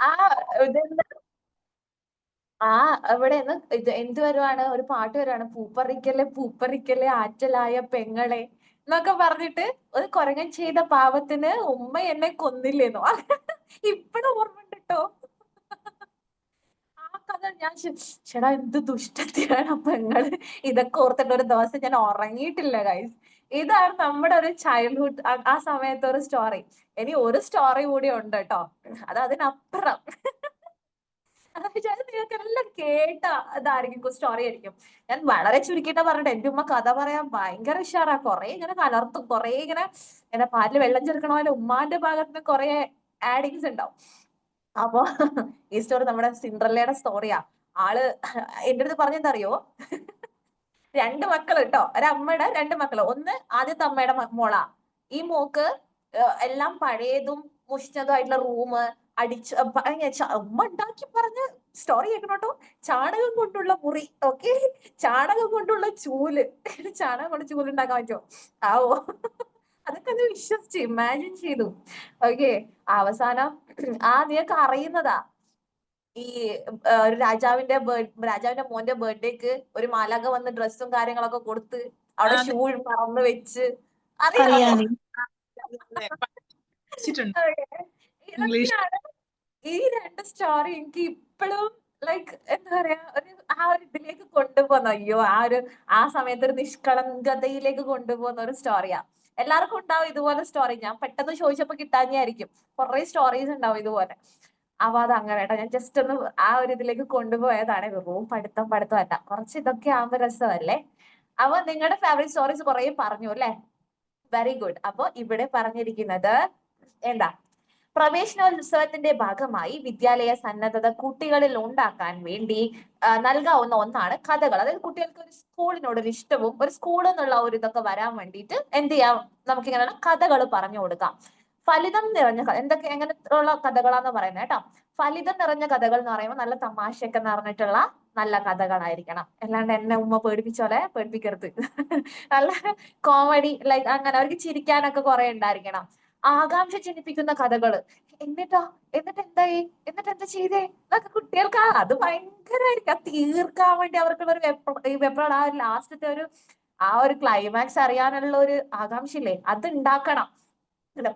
ആ ഇതെന്താ ആ ഇവിടെന്ന് ഇത് എന്ത് വരുവാണ്, ഒരു പാട്ട് വരുവാണ്, പൂപ്പറിക്കലെ പൂപ്പറിക്കലെ ആറ്റലായ പെങ്ങളെ എന്നൊക്കെ പറഞ്ഞിട്ട്, ഒരു കൊരങ്ങൻ ചെയ്ത പാവത്തിന് ഉമ്മ എന്നെ കൊന്നില്ലേന്നോ. ഇപ്പഴും ഓർമ്മയുണ്ട് ട്ടോ. ആ കഥ ഞാൻ ചേടാ എന്ത് ദുഷ്ടത്തിയാണ് ആ പെങ്ങള്. ഇതൊക്കെ ഓർത്തിട്ട് ഒരു ദിവസം ഞാൻ ഉറങ്ങിയിട്ടില്ല ഗൈസ്. ഇതാണ് നമ്മുടെ ഒരു ചൈൽഡ്ഹുഡ് ആ സമയത്തെ ഒരു സ്റ്റോറി. ഇനി ഒരു സ്റ്റോറി കൂടി ഉണ്ട് കേട്ടോ, അത് അതിനപ്പുറം. നിങ്ങൾക്ക് എല്ലാം കേട്ട ഇതായിരിക്കും, സ്റ്റോറി ആയിരിക്കും. ഞാൻ വളരെ ചുരുക്കിയിട്ടാ പറഞ്ഞിട്ട്, എന്റെ ഉമ്മ കഥ പറയാൻ ഭയങ്കര ഉഷാറാ. കൊറേ ഇങ്ങനെ കലർത്തും, കൊറേ ഇങ്ങനെ പാലിൽ വെള്ളം ചേർക്കണ പോലെ ഉമ്മാന്റെ ഭാഗത്ത് കുറെ ആഡിങ്സ് ഉണ്ടാവും. അപ്പൊ ഈ സ്റ്റോറി നമ്മുടെ സിൻഡ്രല്ലയുടെ സ്റ്റോറിയാ. ആള് എന്റെ അടുത്ത് പറഞ്ഞെന്തറിയോ, രണ്ട് മക്കൾ കേട്ടോ, ഒരമ്മയുടെ രണ്ട് മക്കള്. ഒന്ന് ആദ്യത്തെ അമ്മയുടെ മോളാ. ഈ മോക്ക് എല്ലാം പഴയതും മുഷിഞ്ഞതുമായിട്ടുള്ള റൂം അടിച്ച് ഉമ്മ ഉണ്ടാക്കി പറഞ്ഞ സ്റ്റോറി കേൾക്കണോട്ടോ. ചാണകം കൊണ്ടുള്ള മുറി, ഓക്കെ, ചാണകം കൊണ്ടുള്ള ചൂല്. ചാണകം കൊണ്ട് ചൂല് ഉണ്ടാക്കാൻ പറ്റുമോ? ആവോ. അതൊക്കെ ഒന്ന് വിശ്വസിച്ച് ഇമാജിൻ ചെയ്തു. ഓക്കെ, അവസാനം നീയൊക്കെ അറിയുന്നതാ, ഈ ഒരു രാജാവിന്റെ മോന്റെ ബർത്ത്ഡേക്ക് ഒരു മാലാഖ വന്ന് ഡ്രസ്സും കാര്യങ്ങളൊക്കെ കൊടുത്ത് അവിടെ ഷൂ മറന്ന് വെച്ച്, അറിയാമോ? അറിയാം. പഠിച്ചിട്ടുണ്ട് Okay. ഇംഗ്ലീഷ്. ഇതൊക്കെയാണ് ഈ രണ്ട് സ്റ്റോറി എനിക്ക് ഇപ്പോഴും ലൈക്ക് എന്താ പറയാ, ആ ഒരു ഇതിലേക്ക് കൊണ്ടുപോകുന്ന, അയ്യോ ആ സമയത്ത് ഒരു നിഷ്കളങ്കതയിലേക്ക് കൊണ്ടുപോകുന്ന ഒരു സ്റ്റോറിയാ. എല്ലാവർക്കും ഉണ്ടാവും ഇതുപോലെ സ്റ്റോറി. ഞാൻ പെട്ടെന്ന് ചോദിച്ചപ്പോ കിട്ടാഞ്ഞായിരിക്കും, കുറെ സ്റ്റോറീസ് ഉണ്ടാവും ഇതുപോലെ. അപ്പൊ അത് അങ്ങനെ കേട്ടോ, ഞാൻ ജസ്റ്റ് ഒന്ന് ആ ഒരു ഇതിലേക്ക് കൊണ്ടുപോയതാണ്. വെറും പഠിത്തം അല്ല, കുറച്ച് ഇതൊക്കെ ആകുമ്പോ രസമല്ലേ. അപ്പൊ നിങ്ങളുടെ ഫേവറേറ്റ് സ്റ്റോറീസ് കുറെ പറഞ്ഞു അല്ലെ, വെരി ഗുഡ്. അപ്പൊ ഇവിടെ പറഞ്ഞിരിക്കുന്നത് എന്താ, പ്രവേശനോത്സവത്തിന്റെ ഭാഗമായി വിദ്യാലയ സന്നദ്ധത കുട്ടികളിൽ ഉണ്ടാക്കാൻ വേണ്ടി നൽകാവുന്ന ഒന്നാണ് കഥകൾ. അതായത് കുട്ടികൾക്ക് ഒരു സ്കൂളിനോട് ഒരു ഇഷ്ടവും ഒരു സ്കൂളിൽ നിന്നുള്ള ഒരു ഇതൊക്കെ വരാൻ വേണ്ടിയിട്ട് എന്ത് ചെയ്യാം, നമുക്ക് ഇങ്ങനെ കഥകൾ പറഞ്ഞു കൊടുക്കാം. ഫലിതം നിറഞ്ഞ എന്തൊക്കെ എങ്ങനെയുള്ള കഥകളാന്ന് പറയുന്നത് കേട്ടോ. ഫലിതം നിറഞ്ഞ കഥകൾ എന്ന് പറയുമ്പോൾ നല്ല തമാശയൊക്കെ നിറഞ്ഞിട്ടുള്ള നല്ല കഥകളായിരിക്കണം. അല്ലാണ്ട് എന്നെ ഉമ്മ പേടിപ്പിച്ചോലെ പേടിപ്പിക്കരുത്. നല്ല കോമഡി, ലൈക്ക് അങ്ങനെ അവർക്ക് ചിരിക്കാനൊക്കെ കുറെ ഉണ്ടായിരിക്കണം. ആകാംക്ഷ ജനിപ്പിക്കുന്ന കഥകള്. എന്നിട്ടോ, എന്നിട്ട് എന്തായി, എന്നിട്ട് എന്താ ചെയ്തേ എന്നൊക്കെ കുട്ടികൾക്ക് അത് ഭയങ്കരമായിരിക്കും. തീർക്കാൻ വേണ്ടി അവർക്കുള്ള ഒരു വെപ്രാളം, ആ ഒരു ലാസ്റ്റത്തെ ആ ഒരു ക്ലൈമാക്സ് അറിയാനുള്ള ഒരു ആകാംക്ഷയില്ലേ, അത് ഉണ്ടാക്കണം.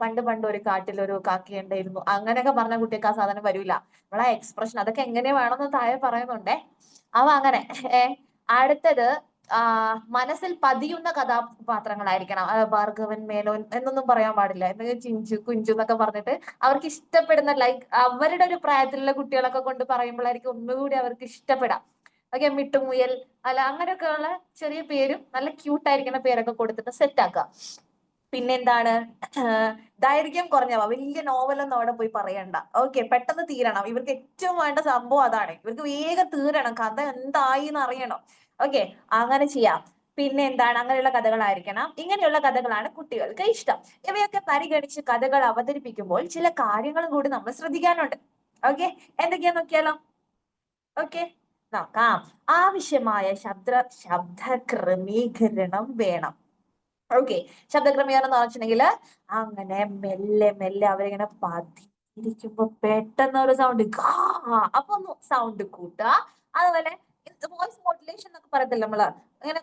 പണ്ട് പണ്ട് ഒരു കാട്ടിൽ ഒരു കാക്ക ഉണ്ടായിരുന്നു, അങ്ങനെയൊക്കെ പറഞ്ഞ കുട്ടിക്ക് ആ സാധനം വരൂല. നമ്മളെ എക്സ്പ്രഷൻ അതൊക്കെ എങ്ങനെ വേണമെന്ന് താഴെ പറയുന്നുണ്ടേ. അവ അങ്ങനെ അടുത്തത് മനസ്സിൽ പതിയുന്ന കഥാപാത്രങ്ങളായിരിക്കണം. ഭാർഗവൻ, മേനോൻ എന്നൊന്നും പറയാൻ പാടില്ല. എന്തെങ്കിലും ചിഞ്ചു കുഞ്ചു എന്നൊക്കെ പറഞ്ഞിട്ട് അവർക്ക് ഇഷ്ടപ്പെടുന്ന, ലൈക്ക് അവരുടെ ഒരു പ്രായത്തിലുള്ള കുട്ടികളൊക്കെ കൊണ്ട് പറയുമ്പോഴായിരിക്കും ഒന്നുകൂടി അവർക്ക് ഇഷ്ടപ്പെടാം. ഓക്കെ, മിട്ടുമുയൽ അല്ല അങ്ങനെയൊക്കെ ഉള്ള ചെറിയ പേരും നല്ല ക്യൂട്ടായിരിക്കുന്ന പേരൊക്കെ കൊടുത്തിട്ട് സെറ്റ് ആക്കുക. പിന്നെന്താണ്, ദൈർഘ്യം കുറഞ്ഞവ, വലിയ നോവലൊന്നും അവിടെ പോയി പറയണ്ട. ഓക്കെ, പെട്ടെന്ന് തീരണം. ഇവർക്ക് ഏറ്റവും വേണ്ട സംഭവം അതാണ്, ഇവർക്ക് വേഗം തീരണം, കഥ എന്തായി എന്ന് അറിയണം. ഓക്കെ, അങ്ങനെ ചെയ്യാം. പിന്നെ എന്താണ്, അങ്ങനെയുള്ള കഥകളായിരിക്കണം. ഇങ്ങനെയുള്ള കഥകളാണ് കുട്ടികൾക്ക് ഇഷ്ടം. ഇവയൊക്കെ പരിഗണിച്ച് കഥകൾ അവതരിപ്പിക്കുമ്പോൾ ചില കാര്യങ്ങളും കൂടി നമ്മൾ ശ്രദ്ധിക്കാനുണ്ട്. ഓക്കെ, എന്തൊക്കെയാ നോക്കിയാലോ. ഓക്കെ, നോക്കാം. ആവശ്യമായ ശബ്ദ ക്രമീകരണം വേണം. ഓക്കെ, ശബ്ദക്രമീകരണം എന്ന് വെച്ചിട്ടുണ്ടെങ്കിൽ അങ്ങനെ മെല്ലെ മെല്ലെ അവരിങ്ങനെ പതിയിരിക്കുമ്പോ പെട്ടെന്ന് ഒരു സൗണ്ട്, അപ്പൊ ഒന്ന് സൗണ്ട് കൂട്ടുക. അതുപോലെ വോയിസ് മോഡുലേഷൻ എന്നൊക്കെ പറയത്തില്ല നമ്മള്, അങ്ങനെ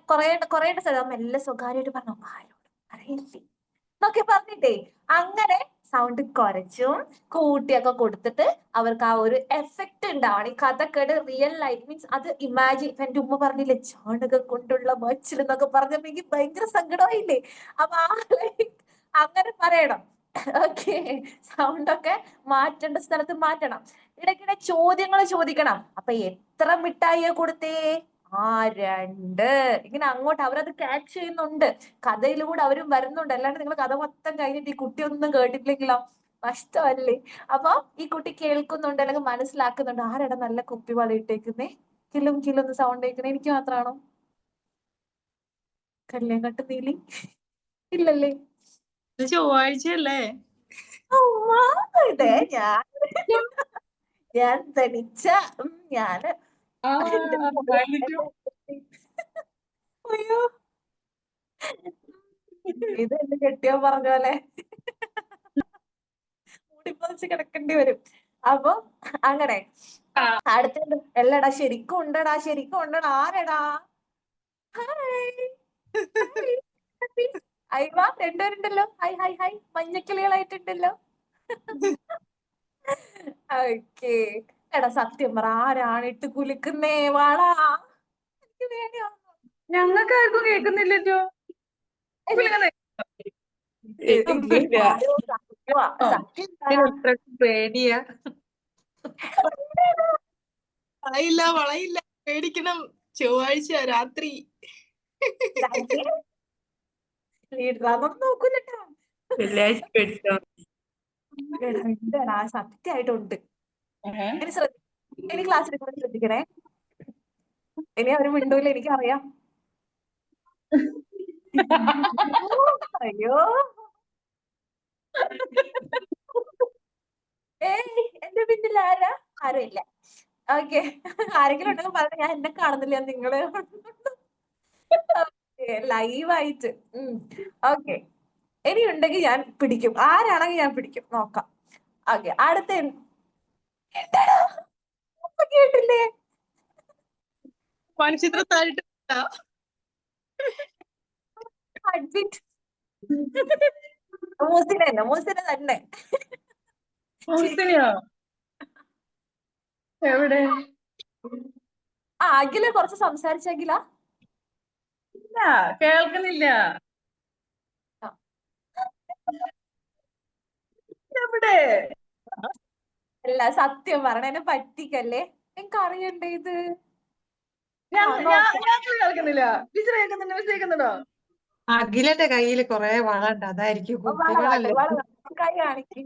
കുറെ സ്ഥലം മെല്ലെ സ്വകാര്യമായിട്ട് പറഞ്ഞു, ആരോടും അറിയില്ലേ എന്നൊക്കെ പറഞ്ഞിട്ടേ അങ്ങനെ സൗണ്ട് കുറച്ചും കൂട്ടിയൊക്കെ കൊടുത്തിട്ട് അവർക്ക് ആ ഒരു എഫക്റ്റ് ഉണ്ടാവണം. ഈ കഥക്കേട് റിയൽ ലൈഫ് മീൻസ് അത് ഇമാജിൻ. എന്റെ ഉമ്മ പറഞ്ഞില്ലേ ചാണകം കൊണ്ടുള്ള മച്ചിൽ എന്നൊക്കെ പറഞ്ഞപ്പോ എനിക്ക് ഭയങ്കര സങ്കടമായില്ലേ. അപ്പൊ അങ്ങനെ പറയണം. ഓക്കെ, സൗണ്ട് ഒക്കെ മാറ്റേണ്ട സ്ഥലത്ത് മാറ്റണം. ഇടയ്ക്കിടെ ചോദ്യങ്ങൾ ചോദിക്കണം. അപ്പൊ എത്ര മിഠായിയെ കൊടുത്തേ? രണ്ട്. ഇങ്ങനെ അങ്ങോട്ട് അവരത് ക്യാച്ച് ചെയ്യുന്നുണ്ട്, കഥയിലൂടെ അവരും വരുന്നുണ്ട്. അല്ലാണ്ട് നിങ്ങൾ കഥ മൊത്തം കഴിഞ്ഞിട്ട് ഈ കുട്ടി ഒന്നും കേട്ടിട്ടില്ലെങ്കിലോ, നഷ്ടമല്ലേ. അപ്പൊ ഈ കുട്ടി കേൾക്കുന്നുണ്ട് അല്ലെങ്കിൽ മനസ്സിലാക്കുന്നുണ്ട്, ആരടാ നല്ല കുപ്പി വളയിട്ടേക്കുന്നേ, കിലും കിലും സൗണ്ട് കേൾക്കണേ, എനിക്ക് മാത്രമാണോ? കല്യാങ്കട്ട് നീലി ഇല്ലല്ലേ. ചൊവ്വാഴ്ചയല്ലേ? ഇതേ ഞാൻ ധനിച്ച ഞാന് അയ്യോ, ഇത് എന്റെ കെട്ടിയോ പറഞ്ഞ പോലെ മൂടിപ്പൊതിച്ച് കിടക്കേണ്ടി വരും. അപ്പൊ അങ്ങനെ അടുത്തത് എല്ലടാ ശരിക്കും ഉണ്ടടാ ആരെടാ ഹായ് അയ്യ രണ്ടുപേരുണ്ടല്ലോ ഹായ് ഹായ് ഹായ് മഞ്ഞക്കിളികളായിട്ടുണ്ടല്ലോ ഓക്കേ എടാ സത്യം പറ ആരാണ് ഇട്ട് കുലുക്കുന്നേ വാടാ എനിക്ക് പേടിയാ ഞങ്ങൾക്ക് ആർക്കും കേൾക്കുന്നില്ലല്ലോ. ഇല്ലേ ആരോ സത്യവാ സത്യം പറ. പേടിയാ. വളയില്ല പേടിക്കണം. ചൊവ്വാഴ്ച രാത്രി. ലീഡർ അതൊന്നും നോക്കൂലട്ടാ വെള്ളിയാഴ്ച പേടിച്ചോ? എടാ സത്യമായിട്ടുണ്ട് ഇനി ക്ലാസ്സിൽ കൂടെ ശ്രദ്ധിക്കണേ. ഇനി അവര് മിണ്ടൂല എനിക്കറിയാം. അയ്യോ ഏയ് എന്റെ പിന്നിൽ ആരും ഇല്ല. ഓക്കെ ആരെങ്കിലും ഉണ്ടെങ്കിൽ പറഞ്ഞ ഞാൻ എന്നെ കാണുന്നില്ല നിങ്ങള് ലൈവായിട്ട്. ഓക്കെ ഇനി ഉണ്ടെങ്കിൽ ഞാൻ പിടിക്കും. ആരാണെങ്കിൽ ഞാൻ പിടിക്കും. നോക്കാം. ഓക്കെ അടുത്ത എന്താടാ കേട്ടില്ലേ? മൺചിത്രത്താഴിട്ട് അഡ്മിറ്റ് മൂസിന തന്നെ മൂസിനെയോ? എവിടെ? അഖില കുറച്ച് സംസാരിച്ചെങ്കില ഇല്ല, കേൾക്കുന്നില്ല. എവിടെ? അല്ല സത്യം പറഞ്ഞ എന്നെ പറ്റിക്കല്ലേ. എനിക്ക് അറിയണ്ടേ ഇത്. ഞാൻ കേൾക്കുന്നില്ല. ടീച്ചർ കേൾക്കുന്നുണ്ടോ? മിസ് കേൾക്കുന്നുണ്ടോ? അഖിലന്റെ കയ്യിൽ കൊറേ വളണ്ട്, അതായിരിക്കും. കുട്ടികളല്ലേ. കൈ കാണിക്ക്.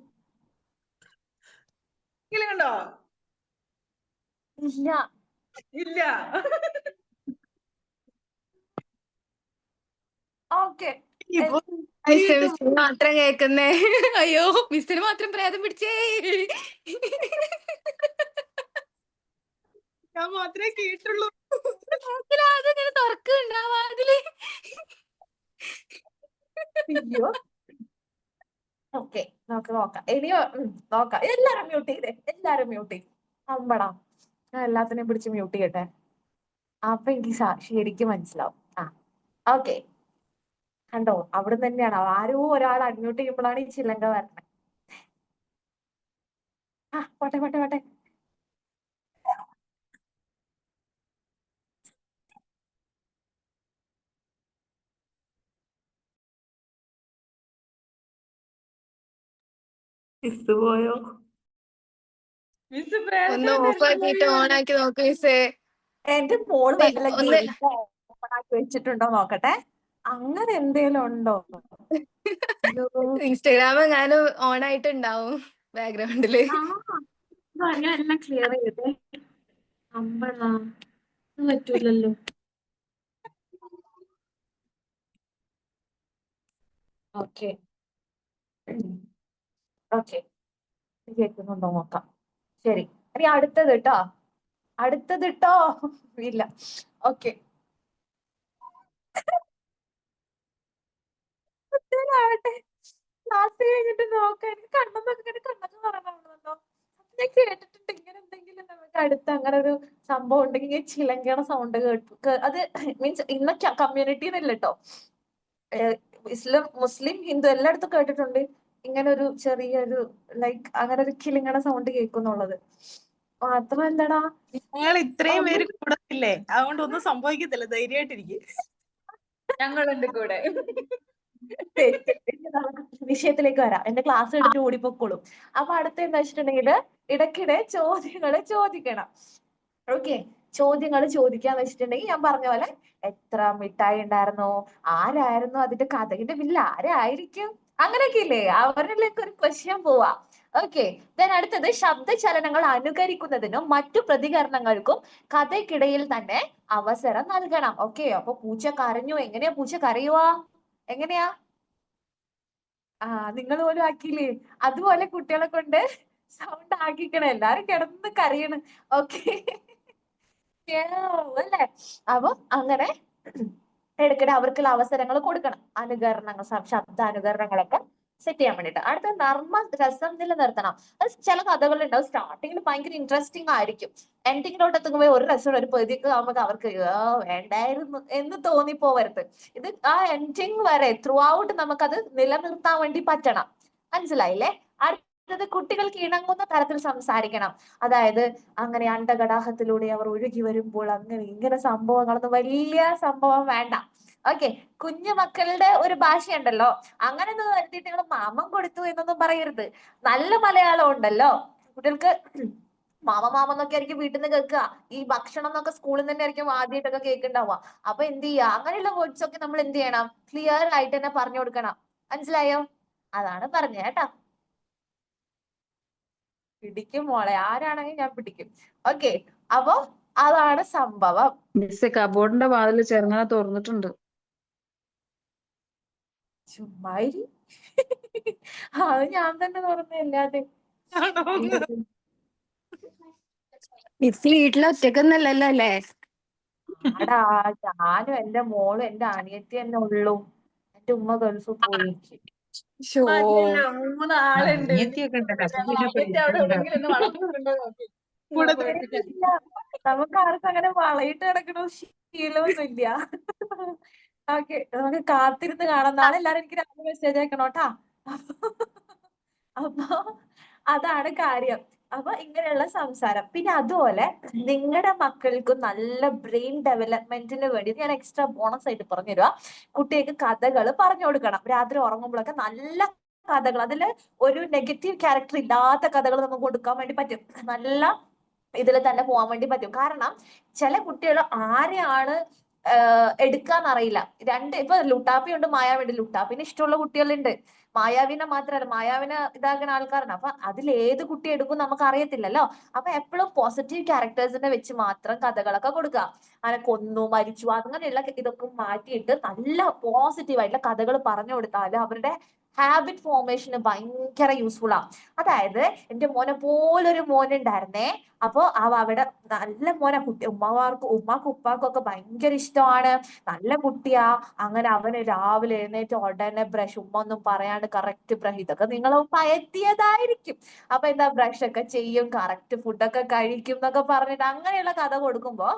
കണ്ടോ? ഇല്ല ഇല്ല. ഓക്കെ മാത്രം കേക്കുന്നേ. അയ്യോ മിസ്സിന് മാത്രം പ്രേതം പിടിച്ചേ. ഞാൻ മാത്രമേ കേട്ടുള്ളൂ. അതിങ്ങനെ തുറക്കുന്നുണ്ടാവാ അതില്. അയ്യോ ഓക്കെ നമുക്ക് നോക്കാം. ഇനിയോ നോക്കാം. എല്ലാരും മ്യൂട്ട് ചെയ്തേ. എല്ലാരും മ്യൂട്ട് ചെയ്യും. അമ്പടാ ഞാൻ എല്ലാത്തിനെയും പിടിച്ച് മ്യൂട്ട് ചെയ്യട്ടെ. അപ്പൊ എനിക്ക് ശരിക്കും മനസ്സിലാവും. ഓക്കെ കണ്ടോ അവിടെ തന്നെയാണ് ആരോ ഒരാൾ അൺമ്യൂട്ട് ചെയ്യുമ്പോഴാണ് ഈ ചിലങ്ക വരണേ. പോട്ടെ പോട്ടെ പോട്ടെ. മിസ് പോയോ? മിസ് ഒന്ന് ഓഫാക്കിട്ട് ഓണാക്കി നോക്ക് മിസ്സേ. എന്റെ ഫോൺ വല്ല ഒന്ന് ഓപ്പണാക്കി വെച്ചിട്ടുണ്ടോ നോക്കട്ടെ. അങ്ങനെ എന്തേലും ഉണ്ടോ? ഇൻസ്റ്റാഗ്രാം ഞാനും ഓൺ ആയിട്ടുണ്ടാവും ബാക്ക്ഗ്രൗണ്ടില്. ഞാൻ എല്ലാം ക്ലിയർ ചെയ്തേ. അമ്പടാ പറ്റൂലല്ലോ. ഓക്കെ ഓക്കെ കേൾക്കുന്നുണ്ടോ നോക്കാം. ശരി ഇനി അടുത്തത് കേട്ടോ. ഇല്ല ഓക്കെ ആവട്ടെ. ക്ലാസ് കഴിഞ്ഞിട്ട് നോക്കാം. എനിക്ക് കണ്ണൊക്കെ പറഞ്ഞോ. ഞാൻ കേട്ടിട്ടുണ്ട് ഇങ്ങനെ എന്തെങ്കിലും നമുക്ക് അടുത്ത് അങ്ങനെ ഒരു സംഭവം ഉണ്ടെങ്കിൽ ചിലങ്കണ സൗണ്ട് കേട്ടു. അത് മീൻസ് ഇന്ന കമ്മ്യൂണിറ്റി എന്നല്ല കേട്ടോ. മുസ്ലിം ഹിന്ദു എല്ലായിടത്തും കേട്ടിട്ടുണ്ട് ഇങ്ങനെ ഒരു ചെറിയൊരു ലൈക്ക് അങ്ങനെ ഒരു കിളിങ്ങണ സൗണ്ട് കേൾക്കുന്നുള്ളത്. മാത്രമല്ലടാ ഞങ്ങൾ ഇത്രയും പേര് കൂടത്തില്ലേ, അതുകൊണ്ട് ഒന്നും സംഭവിക്കത്തില്ല. ധൈര്യമായിട്ടിരിക്കും. ഞങ്ങളുണ്ട് കൂടെ. വിഷയത്തിലേക്ക് വരാം. എന്റെ ക്ലാസ് എടുത്തിട്ട് ഓടിപ്പോക്കോളും. അപ്പൊ അടുത്ത എന്താ വെച്ചിട്ടുണ്ടെങ്കിൽ ഇടയ്ക്കിടെ ചോദ്യങ്ങൾ ചോദിക്കണം. ഓക്കെ ചോദ്യങ്ങൾ ചോദിക്കാന്ന് വെച്ചിട്ടുണ്ടെങ്കിൽ ഞാൻ പറഞ്ഞ പോലെ എത്ര മിഠായി ഉണ്ടായിരുന്നു, ആരായിരുന്നു അതിന്റെ കഥയുടെ പിന്നിൽ ആരായിരിക്കും, അങ്ങനെയൊക്കെ ഇല്ലേ അവരിലേക്ക് ഒരു ക്വസ്റ്റ്യൻ പോവാ. ഓക്കെ ദെൻ അടുത്തത് ശബ്ദചലനങ്ങൾ അനുകരിക്കുന്നതിനും മറ്റു പ്രതികരണങ്ങൾക്കും കഥയ്ക്കിടയിൽ തന്നെ അവസരം നൽകണം. ഓക്കെ അപ്പൊ പൂച്ച കരഞ്ഞു. എങ്ങനെയാ പൂച്ച കരയുവാ? എങ്ങനെയാ? നിങ്ങൾ പോലും ആക്കിയില്ലേ? അതുപോലെ കുട്ടികളെ കൊണ്ട് സൗണ്ട് ആക്കിക്കണം. എല്ലാരും കിടന്ന് കരയണ്. ഓക്കെ അല്ലേ? അപ്പൊ അങ്ങനെ ഇടയ്ക്കിടെ അവർക്കുള്ള അവസരങ്ങൾ കൊടുക്കണം. അനുകരണങ്ങൾ ശബ്ദ അനുകരണങ്ങളൊക്കെ സെറ്റ് ചെയ്യാൻ വേണ്ടിട്ട്. അടുത്ത നർമ്മ രസം നിലനിർത്തണം. അത് ചില കഥകളുണ്ടാവും സ്റ്റാർട്ടിങ്ങിൽ ഭയങ്കര ഇൻട്രസ്റ്റിംഗ് ആയിരിക്കും, എൻഡിങ്ങിലോട്ട് എത്തുമ്പോൾ ഒരു രസം ഒരു പകുതിയൊക്കെ ആകുമ്പോൾ അവർക്ക് വേണ്ടായിരുന്നു എന്ന് തോന്നിപ്പോവരുത്. ഇത് ആ എൻഡിങ് വരെ ത്രൂ ഔട്ട് നമുക്കത് നിലനിർത്താൻ വേണ്ടി പറ്റണം. മനസ്സിലായില്ലേ? അടുത്തത് കുട്ടികൾക്ക് ഇണങ്ങുന്ന തരത്തിൽ സംസാരിക്കണം. അതായത് അങ്ങനെ അണ്ടകടാഹത്തിലൂടെ അവർ ഒഴുകി വരുമ്പോൾ അങ്ങനെ ഇങ്ങനെ സംഭവങ്ങളൊന്നും വലിയ സംഭവം വേണ്ട. ഓക്കെ, കുഞ്ഞു മക്കളുടെ ഒരു ഭാഷയുണ്ടല്ലോ, അങ്ങനെ ഒന്നും വരുത്തിയിട്ട് നിങ്ങൾ മാമം കൊടുത്തു എന്നൊന്നും പറയരുത്. നല്ല മലയാളം ഉണ്ടല്ലോ കുട്ടികൾക്ക്. മാമ മാമ എന്നൊക്കെ ആയിരിക്കും വീട്ടിൽ നിന്ന് കേൾക്കുക. ഈ ഭക്ഷണം എന്നൊക്കെ സ്കൂളിൽ നിന്ന് തന്നെ ആയിരിക്കും ആദ്യമായിട്ടൊക്കെ കേൾക്കുന്നുണ്ടാവുക. അപ്പൊ എന്ത് ചെയ്യാ, അങ്ങനെയുള്ള വേർഡ്സ് ഒക്കെ നമ്മൾ എന്ത് ചെയ്യണം, ക്ലിയർ ആയിട്ട് തന്നെ പറഞ്ഞു കൊടുക്കണം. മനസ്സിലായോ? അതാണ് പറഞ്ഞത് കേട്ടോ. പിടിക്കും മോളെ, ആരാണെങ്കിൽ ഞാൻ പിടിക്കും. ഓക്കെ, അപ്പൊ അതാണ് സംഭവം. മിസ് കബോർഡിന്റെ വാതിൽ ചെറുങ്ങനെ തുറന്നിട്ടുണ്ട്. ചുമ്മാരി അത് ഞാൻ തന്നെ തുറന്നല്ലാതെ. ആണോ? മിസ് വീട്ടിൽ ഒറ്റക്കൊന്നല്ലല്ലോ അല്ലേ? ആടാ, ഞാനും എന്റെ മോളും എന്റെ അനിയത്തി തന്നെ ഉള്ളൂ. എന്റെ ഉമ്മ ഗൾഫ് പോയി. ശോ. മതിയല്ലോ, 3 ആളുണ്ട്. അനിയത്തിയൊക്കെ ഉണ്ടല്ലോ അപ്പൊ പിന്നെ അനിയത്തി അവിടെ എവിടെയെങ്കിലും ഒന്ന് വളർന്നിട്ടുണ്ടോ നോക്കി. കൂടെ ഇല്ല, നമുക്ക് ആർക്കും അങ്ങനെ വളയിട്ട് കിടക്കണ ശീലമൊന്നുമില്ല. ഓക്കെ, നമുക്ക് കാത്തിരുന്ന് കാണാം. നാളെ എല്ലാരും എനിക്ക് രാവിലെ മെസ്സേജ് അയക്കണോട്ടാ. അപ്പൊ അതാണ് കാര്യം. അപ്പൊ ഇങ്ങനെയുള്ള സംസാരം. പിന്നെ അതുപോലെ നിങ്ങളുടെ മക്കൾക്കും നല്ല ബ്രെയിൻ ഡെവലപ്മെന്റിന് വേണ്ടി ഞാൻ എക്സ്ട്രാ ബോണസ് ആയിട്ട് പറഞ്ഞു തരുക. കുട്ടികൾക്ക് കഥകൾ പറഞ്ഞു കൊടുക്കണം. രാത്രി ഉറങ്ങുമ്പോഴൊക്കെ നല്ല കഥകൾ, അതില് ഒരു നെഗറ്റീവ് ക്യാരക്ടർ ഇല്ലാത്ത കഥകൾ നമുക്ക് കൊടുക്കാൻ വേണ്ടി പറ്റും. നല്ല ഇതിൽ തന്നെ പോകാൻ വേണ്ടി പറ്റും. കാരണം ചില കുട്ടികൾ ആരെയാണ് എടുക്കാന്നറിയില്ല. ഇപ്പൊ ലുട്ടാപ്പി ഉണ്ട്, മായാവിണ്ട്. ലുട്ടാപ്പിന് ഇഷ്ടമുള്ള കുട്ടികളുണ്ട്, മായാവിനെ മാത്രമല്ല, മായാവിനെ ഇതാക്കുന്ന ആൾക്കാരാണ്. അപ്പൊ അതിൽ ഏത് കുട്ടി എടുക്കും നമുക്ക് അറിയത്തില്ലല്ലോ. അപ്പൊ എപ്പോഴും പോസിറ്റീവ് ക്യാരക്ടേഴ്സിനെ വെച്ച് മാത്രം കഥകളൊക്കെ കൊടുക്കുക. അങ്ങനെ കൊന്നു മരിച്ചു അങ്ങനെയുള്ള ഇതൊക്കെ മാറ്റിയിട്ട് നല്ല പോസിറ്റീവ് ആയിട്ടുള്ള കഥകൾ പറഞ്ഞു കൊടുത്താൽ അവരുടെ ഹാബിറ്റ് ഫോർമേഷന് ഭയങ്കര യൂസ്ഫുൾ ആണ്. അതായത് എന്റെ മോനെ പോലൊരു മോനുണ്ടായിരുന്നേ. അപ്പൊ അവിടെ നല്ല മോനെ, കുട്ടി ഉമ്മാക്കും ഉപ്പാക്കും ഒക്കെ ഭയങ്കര ഇഷ്ടമാണ്, നല്ല കുട്ടിയാ. അങ്ങനെ അവന് രാവിലെ എഴുന്നേറ്റ് ഉടനെ ബ്രഷ്, ഉമ്മ ഒന്നും പറയാണ്ട് കറക്റ്റ് ബ്രഷ്, ഇതൊക്കെ നിങ്ങൾ പയറ്റിയതായിരിക്കും. അപ്പൊ എന്താ, ബ്രഷ് ഒക്കെ ചെയ്യും, കറക്റ്റ് ഫുഡൊക്കെ കഴിക്കും എന്നൊക്കെ പറഞ്ഞിട്ട് അങ്ങനെയുള്ള കഥ കൊടുക്കുമ്പോ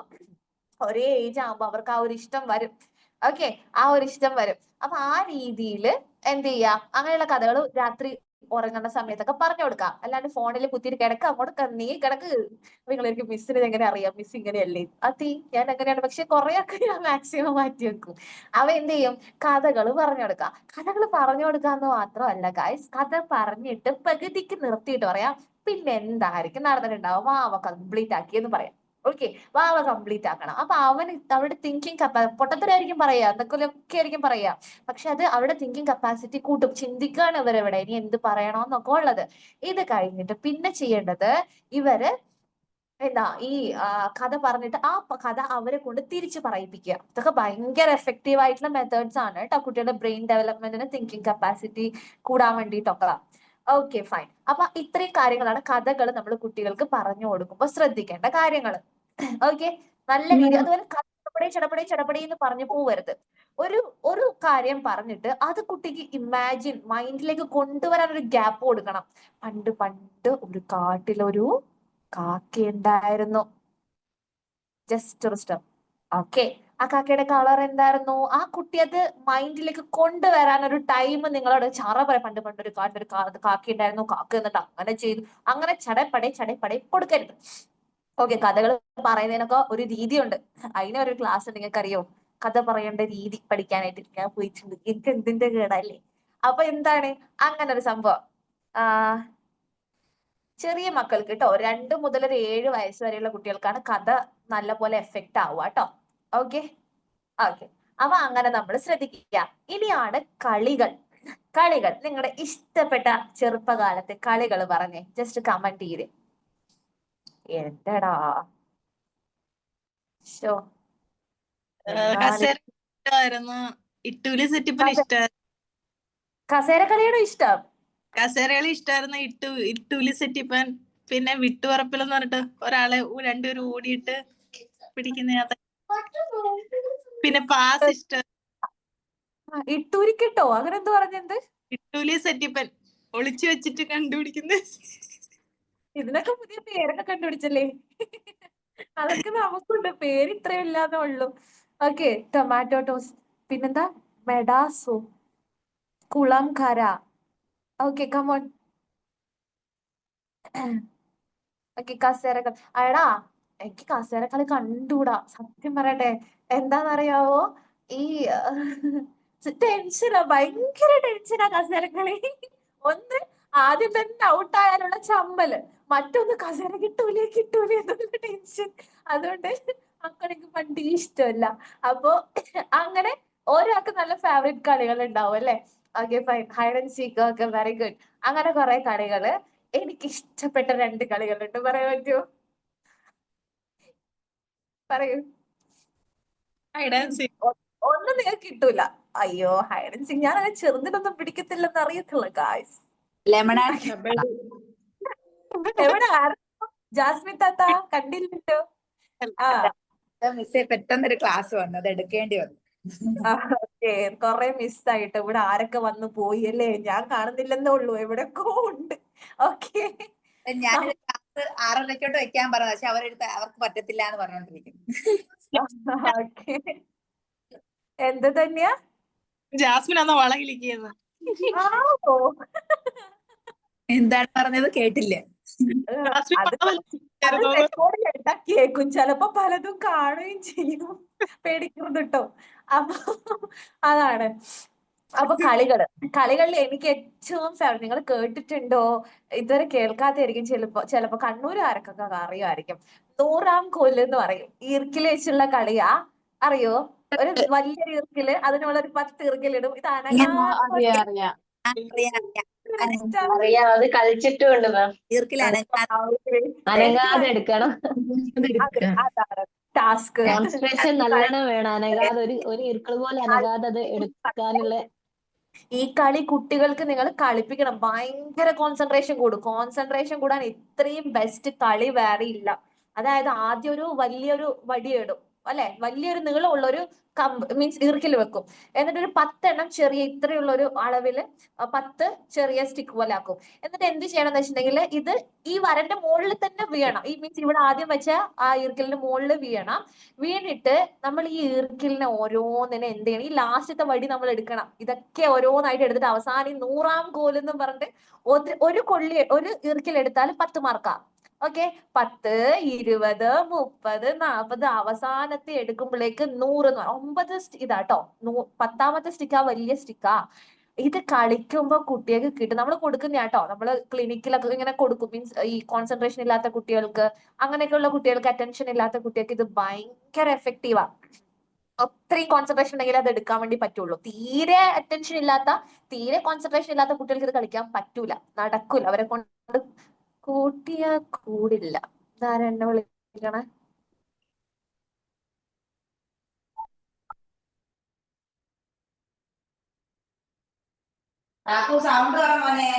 ഒരേ ഏജ് ആകുമ്പോ അവർക്ക് ആ ഒരു ഇഷ്ടം വരും. ഓക്കെ, ആ ഒരു ഇഷ്ടം വരും. അപ്പൊ ആ രീതിയിൽ എന്ത് ചെയ്യാ, അങ്ങനെയുള്ള കഥകൾ രാത്രി ഉറങ്ങുന്ന സമയത്തൊക്കെ പറഞ്ഞു കൊടുക്കാം. അല്ലാണ്ട് ഫോണിൽ കുത്തിയിട്ട് കിടക്കുക, അങ്ങോട്ട് നീ കിടക്ക്. നിങ്ങളെനിക്ക് മിസ്സിന് എങ്ങനെ അറിയാം, മിസ് ഇങ്ങനെയല്ലേ? ഞാൻ എങ്ങനെയാണ്, പക്ഷെ കുറെയൊക്കെ ഞാൻ മാക്സിമം മാറ്റി വെക്കും. അവ എന്ത് ചെയ്യും, കഥകൾ പറഞ്ഞു കൊടുക്കുക. കഥകൾ പറഞ്ഞു കൊടുക്കാന്ന് മാത്രമല്ല ഗായ്സ്, കഥ പറഞ്ഞിട്ട് പകുതിക്ക് നിർത്തിയിട്ട് പറയാം പിന്നെ എന്തായിരിക്കും നടന്നിട്ടുണ്ടാവും, വാവ കംപ്ലീറ്റ് ആക്കിയെന്ന് പറയാം. ഓക്കെ, വാവ കംപ്ലീറ്റ് ആക്കണം. അപ്പൊ അവരുടെ തിങ്കിങ് പൊട്ടത്തരായിരിക്കും പറയാ, എന്തൊക്കെ ആയിരിക്കും പറയാ, പക്ഷെ അത് അവരുടെ തിങ്കിങ് കപ്പാസിറ്റി കൂട്ടും. ചിന്തിക്കാണ് ഇവരെവിടെ ഇനി എന്ത് പറയണോന്നൊക്കെ ഉള്ളത്. ഇത് കഴിഞ്ഞിട്ട് പിന്നെ ചെയ്യേണ്ടത്, ഇവര് എന്താ ഈ കഥ പറഞ്ഞിട്ട് ആ കഥ അവരെ കൊണ്ട് തിരിച്ചു പറയിപ്പിക്കുക. ഇതൊക്കെ ഭയങ്കര എഫക്റ്റീവ് ആയിട്ടുള്ള മെത്തേഡ്സ് ആണ് കേട്ടോ, കുട്ടിയുടെ ബ്രെയിൻ ഡെവലപ്മെന്റിന്, തിങ്കിങ് കപ്പാസിറ്റി കൂടാൻ വേണ്ടിയിട്ടൊക്കെ. Okay, fine. അപ്പൊ ഇത്രയും കാര്യങ്ങളാണ് കഥകൾ നമ്മൾ കുട്ടികൾക്ക് പറഞ്ഞു കൊടുക്കുമ്പോൾ ശ്രദ്ധിക്കേണ്ട കാര്യങ്ങൾ. ഓക്കെ, നല്ല രീതി. അതുപോലെ ചടപടേ ചടപടേ ചടപടേ എന്ന് പറഞ്ഞു പോവരുത്. ഒരു ഒരു കാര്യം പറഞ്ഞിട്ട് അത് കുട്ടിക്ക് ഇമാജിൻ മൈൻഡിലേക്ക് കൊണ്ടുവരാൻ ഒരു ഗ്യാപ്പ് കൊടുക്കണം. പണ്ട് പണ്ട് ഒരു കാട്ടിലൊരു കാക്കയുണ്ടായിരുന്നു. ജസ്റ്റ് ഒരു സ്റ്റെപ്പ്. ഓക്കെ, ആ കാക്കയുടെ കളർ എന്തായിരുന്നു, ആ കുട്ടി അത് മൈൻഡിലേക്ക് കൊണ്ടുവരാൻ ഒരു ടൈം നിങ്ങളോട് പറയാം. പണ്ട് പണ്ട് ഒരു കാട്ടിലൊരു കാക്ക ഉണ്ടായിരുന്നു, കാക്ക എന്നിട്ട് അങ്ങനെ ചെയ്തു, അങ്ങനെ ചടപടേ കൊടുക്കരുത്. ഓക്കെ, കഥകൾ പറയുന്നതിനൊക്കെ ഒരു രീതിയുണ്ട്. അതിനൊരു ക്ലാസ് നിങ്ങൾക്ക് അറിയോ, കഥ പറയേണ്ട രീതി പഠിക്കാനായിട്ട് ഞാൻ പോയിട്ടുണ്ട്. എനിക്ക് എന്തിന്റെ കേടല്ലേ. അപ്പൊ എന്താണ് അങ്ങനെ ഒരു സംഭവം. ചെറിയ മക്കൾക്ക് കേട്ടോ, 2 മുതൽ ഒരു 7 വയസ്സ് വരെയുള്ള കുട്ടികൾക്കാണ് കഥ നല്ല പോലെ എഫക്റ്റ് ആവുക കേട്ടോ. Okay, okay. അപ്പൊ അങ്ങനെ നമ്മൾ ശ്രദ്ധിക്കുക. ഇനിയാണ് കളികൾ. നിങ്ങളുടെ ഇഷ്ടപ്പെട്ട ചെറുപ്പകാലത്തെ കളികൾ പറഞ്ഞേ, ജസ്റ്റ് കമന്റ് ചെയ്തേ. എന്തടാ ഷോ കസേര ഇഷ്ടമായിരുന്നു, ഇട്ടൂലി സെറ്റിപ്പിന് ഇഷ്ടമായിരുന്നു. കസേരക്കളിയുടെ ഇഷ്ടം? കസേരകളി ഇഷ്ടമായിരുന്നു, ഇട്ടൂലി സെറ്റിപ്പൻ. പിന്നെ വിട്ടുപറപ്പിലെന്ന് പറഞ്ഞിട്ട് ഒരാളെ രണ്ടുപേരും ഓടിയിട്ട് പിടിക്കുന്ന. പിന്നെ പാസ് ഇഷ്ടം. ഇട്ടൂരിക്കിട്ടോ അങ്ങനെ എന്ത് പറഞ്ഞെന്ത്? കിട്ടൂലി സെറ്റിപ്പൻ ഒളിച്ചു വെച്ചിട്ട് കണ്ടുപിടിക്കുന്ന ഇതിനൊക്കെ പുതിയ പേരൊക്കെ കണ്ടുപിടിച്ചല്ലേ? അതൊക്കെ നമുക്കുണ്ട്, പേര് ഇത്രയും ഇല്ലാന്നേ ഉള്ളൂ. Okay, tomato toss. പിന്നെന്താ? മെഡാസോ, കുളം കര. Okay, come on. ഓക്കെ, കസേരകൾ. എടാ, എനിക്ക് കസേരക്കളി കണ്ടൂടാ, സത്യം പറയട്ടെ. എന്താന്നറിയാവോ? ഈ ടെൻഷനാ, ഭയങ്കര ടെൻഷനാ കസേരക്കളി. ഒന്ന് ആദ്യം തന്നെ ഔട്ടായാലുള്ള ചമ്മല്, മറ്റൊന്ന് കസേര കിട്ടൂലേ കിട്ടൂലേ എന്നുള്ള ടെൻഷൻ. അതുകൊണ്ട് മക്കളെനിക്ക് പണ്ട് ഇഷ്ടമല്ല. അപ്പൊ അങ്ങനെ ഒരാൾക്ക് നല്ല ഫേവറേറ്റ് കളികൾ ഉണ്ടാവും അല്ലെ? Okay, fine. Hide and seek, okay, very good. അങ്ങനെ കുറെ കളികള്. എനിക്ക് ഇഷ്ടപ്പെട്ട 2 കളികളുണ്ട്, പറയാൻ പറ്റുമോ? പറയൂ. ഒന്നും നിങ്ങൾക്ക് കിട്ടൂല. അയ്യോ, ഹൈഡ് ആൻഡ് സീക്ക് ഞാൻ അങ്ങനെ ചെറുതിനൊന്നും പിടിക്കത്തില്ലെന്ന് അറിയത്തില്ല ഗായ്സ്. ലെമൺ എവിടെ ജാസ്മിൻ താത്ത കണ്ടില്ലല്ലോ. ആ മിസ്സേ പെട്ടെന്നൊരു ക്ലാസ് വന്നു, അത് എടുക്കേണ്ടി വന്നു. ഓക്കെ, കൊറേ മിസ്സായിട്ട് ഇവിടെ ആരൊക്കെ വന്നു പോയി അല്ലേ? ഞാൻ കാണുന്നില്ലെന്നേ ഉള്ളൂ, എവിടെയൊക്കെ ഉണ്ട്. ഓക്കെ, ഞാനൊരു ക്ലാസ് 6:30 വെക്കാൻ പറഞ്ഞു, പക്ഷെ അവർക്ക് പറ്റത്തില്ല എന്ന് പറഞ്ഞോണ്ടിരിക്കുന്നു. ഓക്കെ. എന്ത് തന്നെയാ? ജാസ്മിൻ അന്ന് വളകിലിരിക്കുന്നത്. ആണോ? എന്താണ് പറഞ്ഞത് കേട്ടില്ല. അത് റെക്കോർഡിൽ എടുത്താ കേക്കും, ചിലപ്പോ പലതും കാണുകയും ചെയ്യും. പേടിക്കുന്നത് കേട്ടോ. അപ്പൊ അതാണ്. അപ്പൊ കളികളിൽ എനിക്ക് ഏറ്റവും ഫേവറേറ്റ്, നിങ്ങൾ കേട്ടിട്ടുണ്ടോ? ഇതുവരെ കേൾക്കാത്തായിരിക്കും ചിലപ്പോ കണ്ണൂരുകാർക്കൊക്കെ അറിയുമായിരിക്കും. 100-ാം കോല് എന്ന് പറയും. ഈർക്കിൽ വെച്ചുള്ള കളിയാ, അറിയോ? ഒരു വലിയൊരു ഈർക്കില്, അതിനുള്ള ഒരു 10 ഈർക്കിലിടും. ഇത് അനങ്ങാതെ അറിയാം. അറിയാം, അത് കളിച്ചിട്ടുമുണ്ട് മാം. അനങ്ങാതെ എടുക്കണം. അതാണ് ടാസ്ക്. കോൺസെൻട്രേഷൻ നല്ലോണം വേണം. അനങ്ങാതെ ഒരു ഇർക്കിൾ പോലെ അനങ്ങാതെ അത് എടുക്കാനുള്ള. ഈ കളി കുട്ടികൾക്ക് നിങ്ങൾ കളിപ്പിക്കണം, ഭയങ്കര കോൺസെൻട്രേഷൻ കൂടും. കോൺസെൻട്രേഷൻ കൂടാൻ ഇത്രയും ബെസ്റ്റ് കളി വേറെ ഇല്ല. അതായത് ആദ്യം ഒരു വലിയൊരു വടിയിടും അല്ലെ, വലിയൊരു നീളമുള്ള ഒരു കമ്പ് മീൻസ് ഈർക്കിൽ വെക്കും. എന്നിട്ട് ഒരു 10 എണ്ണം ചെറിയ ഇത്രയുള്ള ഒരു അളവില് 10 ചെറിയ സ്റ്റിക്ക് പോലെ ആക്കും. എന്നിട്ട് എന്ത് ചെയ്യണം എന്ന് വെച്ചിട്ടുണ്ടെങ്കിൽ ഇത് ഈ വരന്റെ മുകളിൽ തന്നെ വീഴണം. ഈ മീൻസ് ഇവിടെ ആദ്യം വെച്ച ആ ഈർക്കിലിന്റെ മുകളിൽ വീഴണം. വീണിട്ട് നമ്മൾ ഈ ഈർക്കിലിനെ ഓരോന്നിനെ എന്ത് ചെയ്യണം? ഈ ലാസ്റ്റത്തെ വടി നമ്മൾ എടുക്കണം. ഇതൊക്കെ ഓരോന്നായിട്ട് എടുത്തിട്ട് അവസാനം ഈ 100-ാം കോലെന്നും പറഞ്ഞിട്ട് ഒരു ഈർക്കിൽ എടുത്താൽ 10 മാർക്കാ. ഓക്കെ, 10, 20, 30, 40 അവസാനത്തെ എടുക്കുമ്പോഴേക്ക് 100 എന്ന് പറയും. 9 ഇതാട്ടോ, 10-ാമത്തെ സ്റ്റിക്കാ, വലിയ സ്റ്റിക്കാ. ഇത് കളിക്കുമ്പോ കുട്ടികൾക്ക് കിട്ടും. നമ്മൾ കൊടുക്കുന്ന കേട്ടോ, നമ്മള് ക്ലിനിക്കിലൊക്കെ ഇങ്ങനെ കൊടുക്കും. മീൻസ് ഈ കോൺസെൻട്രേഷൻ ഇല്ലാത്ത കുട്ടികൾക്ക്, അങ്ങനെയൊക്കെയുള്ള കുട്ടികൾക്ക്, അറ്റൻഷൻ ഇല്ലാത്ത കുട്ടികൾക്ക് ഇത് ഭയങ്കര എഫക്റ്റീവാ. അത്രയും കോൺസെൻട്രേഷൻ ഉണ്ടെങ്കിൽ അത് എടുക്കാൻ വേണ്ടി പറ്റുള്ളൂ. തീരെ അറ്റൻഷൻ ഇല്ലാത്ത, തീരെ കോൺസെൻട്രേഷൻ ഇല്ലാത്ത കുട്ടികൾക്ക് ഇത് കളിക്കാൻ പറ്റൂല, നടക്കൂല. അവരെ കൊണ്ട് കൂട്ടിയ കൂടില്ല. ഇതാരാ എന്നെ വിളിക്കണേ? സൗണ്ട് മോനെ.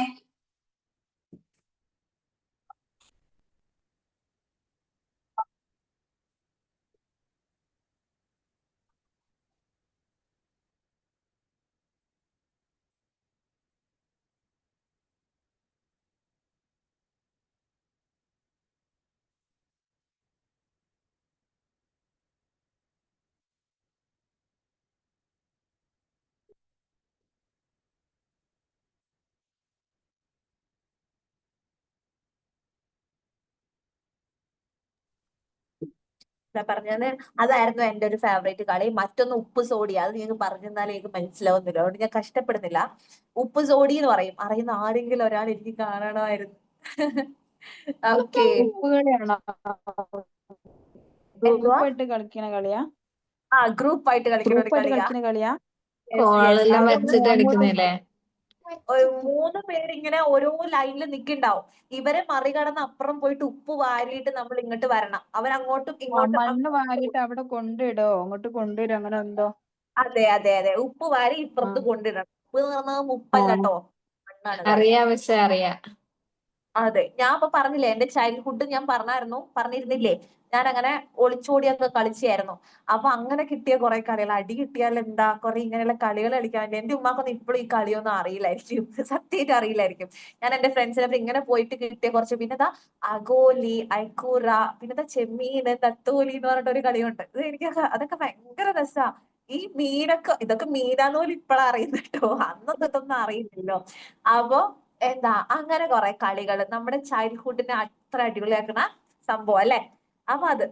പറഞ്ഞത് അതായിരുന്നു എന്റെ ഒരു ഫേവറേറ്റ് കളി. മറ്റൊന്ന് ഉപ്പ് സോഡി, അത് നിങ്ങൾക്ക് പറഞ്ഞു തന്നാലേ എനിക്ക് മനസ്സിലാവുന്നില്ല, അതുകൊണ്ട് ഞാൻ കഷ്ടപ്പെടുന്നില്ല. ഉപ്പ് സോഡി എന്ന് പറയും. അറിയുന്ന ആരെങ്കിലും ഒരാൾ എനിക്ക് കാണണമായിരുന്നു. ഓക്കെ, ഗ്രൂപ്പായിട്ട് കളിക്കണ കളിയാ? ആ ഗ്രൂപ്പായിട്ട് കളിക്കുന്ന ഒരു ഗ്രൂപ്പായിട്ട് കളിയാ. കളിക്കുന്ന കളിയാ? കോളെല്ലാം വെച്ചിട്ട് എടുക്കുന്നില്ലേ? 3 പേരിങ്ങനെ ഓരോ ലൈനിൽ നിൽക്കുന്നുണ്ടാവും. ഇവരെ മറികടന്ന് അപ്പുറം പോയിട്ട് ഉപ്പ് വാരിയിട്ട് നമ്മൾ ഇങ്ങോട്ട് വരണം. അവരങ്ങോട്ടും ഇങ്ങോട്ടും. മണ്ണ് വാരിയിട്ട് അവിടെ കൊണ്ടിടോ, അങ്ങോട്ട് കൊണ്ടുവരും, അങ്ങനെ എന്തോ? അതെ അതെ അതെ, ഉപ്പ് വാരി ഇപ്പുറത്ത് കൊണ്ടിടണം. ഉപ്പ് എന്ന് പറഞ്ഞാൽ ഉപ്പല്ല കേട്ടോ, മണ്ണാണ്. അറിയാം, പക്ഷെ അറിയാം. അതെ, ഞാൻ ഇപ്പൊ പറഞ്ഞില്ലേ എന്റെ ചൈൽഡ്ഹുഡ് ഞാൻ പറഞ്ഞിരുന്നില്ലേ, ഞാൻ അങ്ങനെ ഒളിച്ചോടിയൊക്കെ കളിച്ചായിരുന്നു. അപ്പൊ അങ്ങനെ കിട്ടിയ കുറെ കളികൾ, അടി കിട്ടിയാൽ എന്താ, കുറെ ഇങ്ങനെയുള്ള കളികൾ കളിക്കാൻ വേണ്ടി എന്റെ ഉമ്മാക്കൊന്നും ഇപ്പോഴും ഈ കളിയൊന്നും അറിയില്ലായിരിക്കും. സത്യമായിട്ട് അറിയില്ലായിരിക്കും. ഞാൻ എന്റെ ഫ്രണ്ട്സിനൊപ്പം ഇങ്ങനെ പോയിട്ട് കിട്ടിയ കുറച്ച്, പിന്നെതാ അഗോലി, ഐക്കൂറ, പിന്നെതാ ചെമ്മീന്, തത്തോലി എന്ന് പറഞ്ഞിട്ട് ഒരു കളിയുണ്ട്. ഇത് അതൊക്കെ ഭയങ്കര രസാ. ഈ ഇതൊക്കെ മീനാന്ന് പോലും ഇപ്പഴാ അറിയുന്നത് കേട്ടോ. അന്നൊന്നും ഇതൊന്നും അറിയില്ലല്ലോ. അപ്പൊ എന്താ അങ്ങനെ കുറെ കളികൾ നമ്മുടെ ചൈൽഡ്ഹുഡിനെ അത്ര അടിപൊളിയാക്കുന്ന സംഭവം അല്ലെ. അപ്പൊ അത്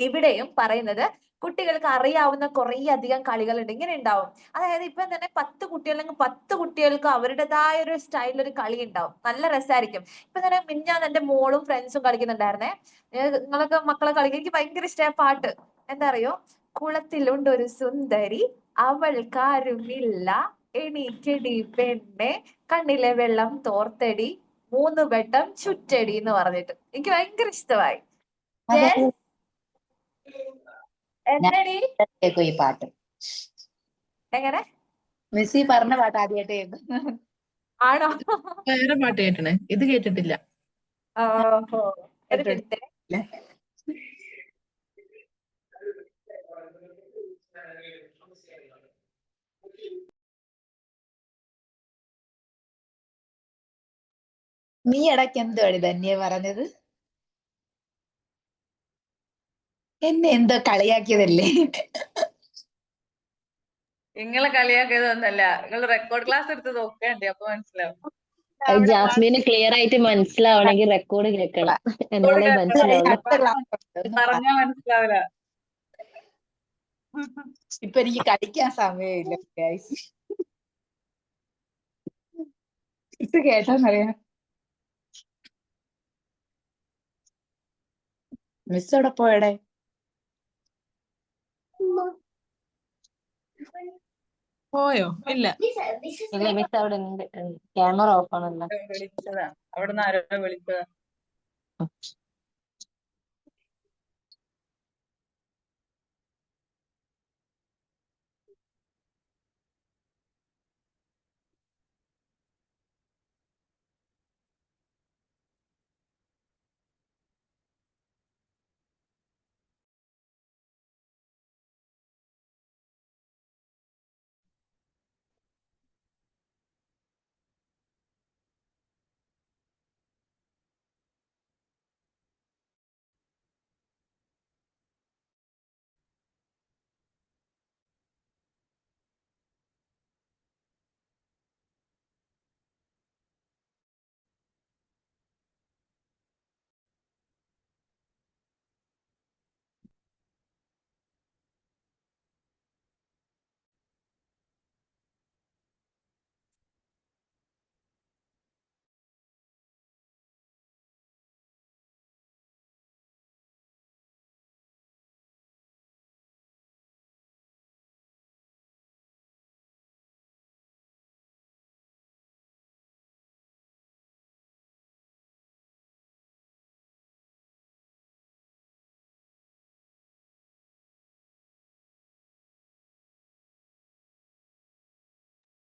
ഇവിടെയും പറയുന്നത് കുട്ടികൾക്ക് അറിയാവുന്ന കുറേ അധികം കളികളുണ്ട്. ഇങ്ങനെ ഉണ്ടാവും. അതായത് ഇപ്പൊ തന്നെ 10 കുട്ടികളുണ്ടെങ്കിൽ 10 കുട്ടികൾക്ക് അവരുടേതായ ഒരു സ്റ്റൈലിൽ ഒരു കളി ഉണ്ടാവും. നല്ല രസമായിരിക്കും. ഇപ്പൊ തന്നെ മിഞ്ഞാന്ന് എന്റെ മോളും ഫ്രണ്ട്സും കളിക്കുന്നുണ്ടായിരുന്നേ. നിങ്ങളൊക്കെ മക്കളെ കളിക്കും. എനിക്ക് ഭയങ്കര ഇഷ്ടമായ പാട്ട് എന്താ അറിയോ? കുളത്തിലുണ്ടൊരു സുന്ദരി, അവൾക്കാരുമില്ല, എണീക്കെടി പെണ്ണെ, കണ്ണിലെ വെള്ളം തോർത്തടി, 3 വട്ടം ചുറ്റടി എന്ന് പറഞ്ഞിട്ട് എനിക്ക് ഭയങ്കര ഇഷ്ടമായി. അതെ, ജയസ്, ഞാൻ എന്നടി കേൾക്കും ഈ പാട്ട്. എങ്ങനെ മിസ്സി പറഞ്ഞ പാട്ട് ആദ്യമായിട്ട് കേൾക്കും. ആണോ? വേറെ പാട്ട് കേട്ടണേ, ഇത് കേട്ടിട്ടില്ല. ഓഹോ, ഒരു മിനിറ്റ്. നീ ഇടയ്ക്ക് എന്തുവാടി ധന്യ പറഞ്ഞത്? എന്നെ എന്തോ കളിയാക്കിയതല്ലേ? നിങ്ങളെ കളിയാക്കിയതൊന്നല്ല, നിങ്ങൾ റെക്കോർഡ് ക്ലാസ് എടുത്ത് നോക്കേണ്ടി, അപ്പൊ മനസ്സിലാവും. ജാസ്മിന് ക്ലിയർ ആയിട്ട് മനസ്സിലാവണമെങ്കിൽ റെക്കോർഡ് കേൾക്കണം, എന്നാലേ മനസ്സിലാവുള്ളൂ. അടുത്ത ക്ലാസ് പറഞ്ഞാ മനസ്സിലാവില്ല. ഇപ്പൊ എനിക്ക് കളിക്കാൻ സമയമില്ല ഗൈസ്. ഇത് കേട്ടോന്നറിയാം. മിസ് എവിടെ പോയടെ? പോയോ? ഇല്ല. ഇല്ല, മിസ് അവിടെ ഉണ്ട്. ക്യാമറ ഓഫ് ആണല്ലോ. വിളിച്ചതാ, അവിടുന്ന് ആരോ വിളിച്ചതാ.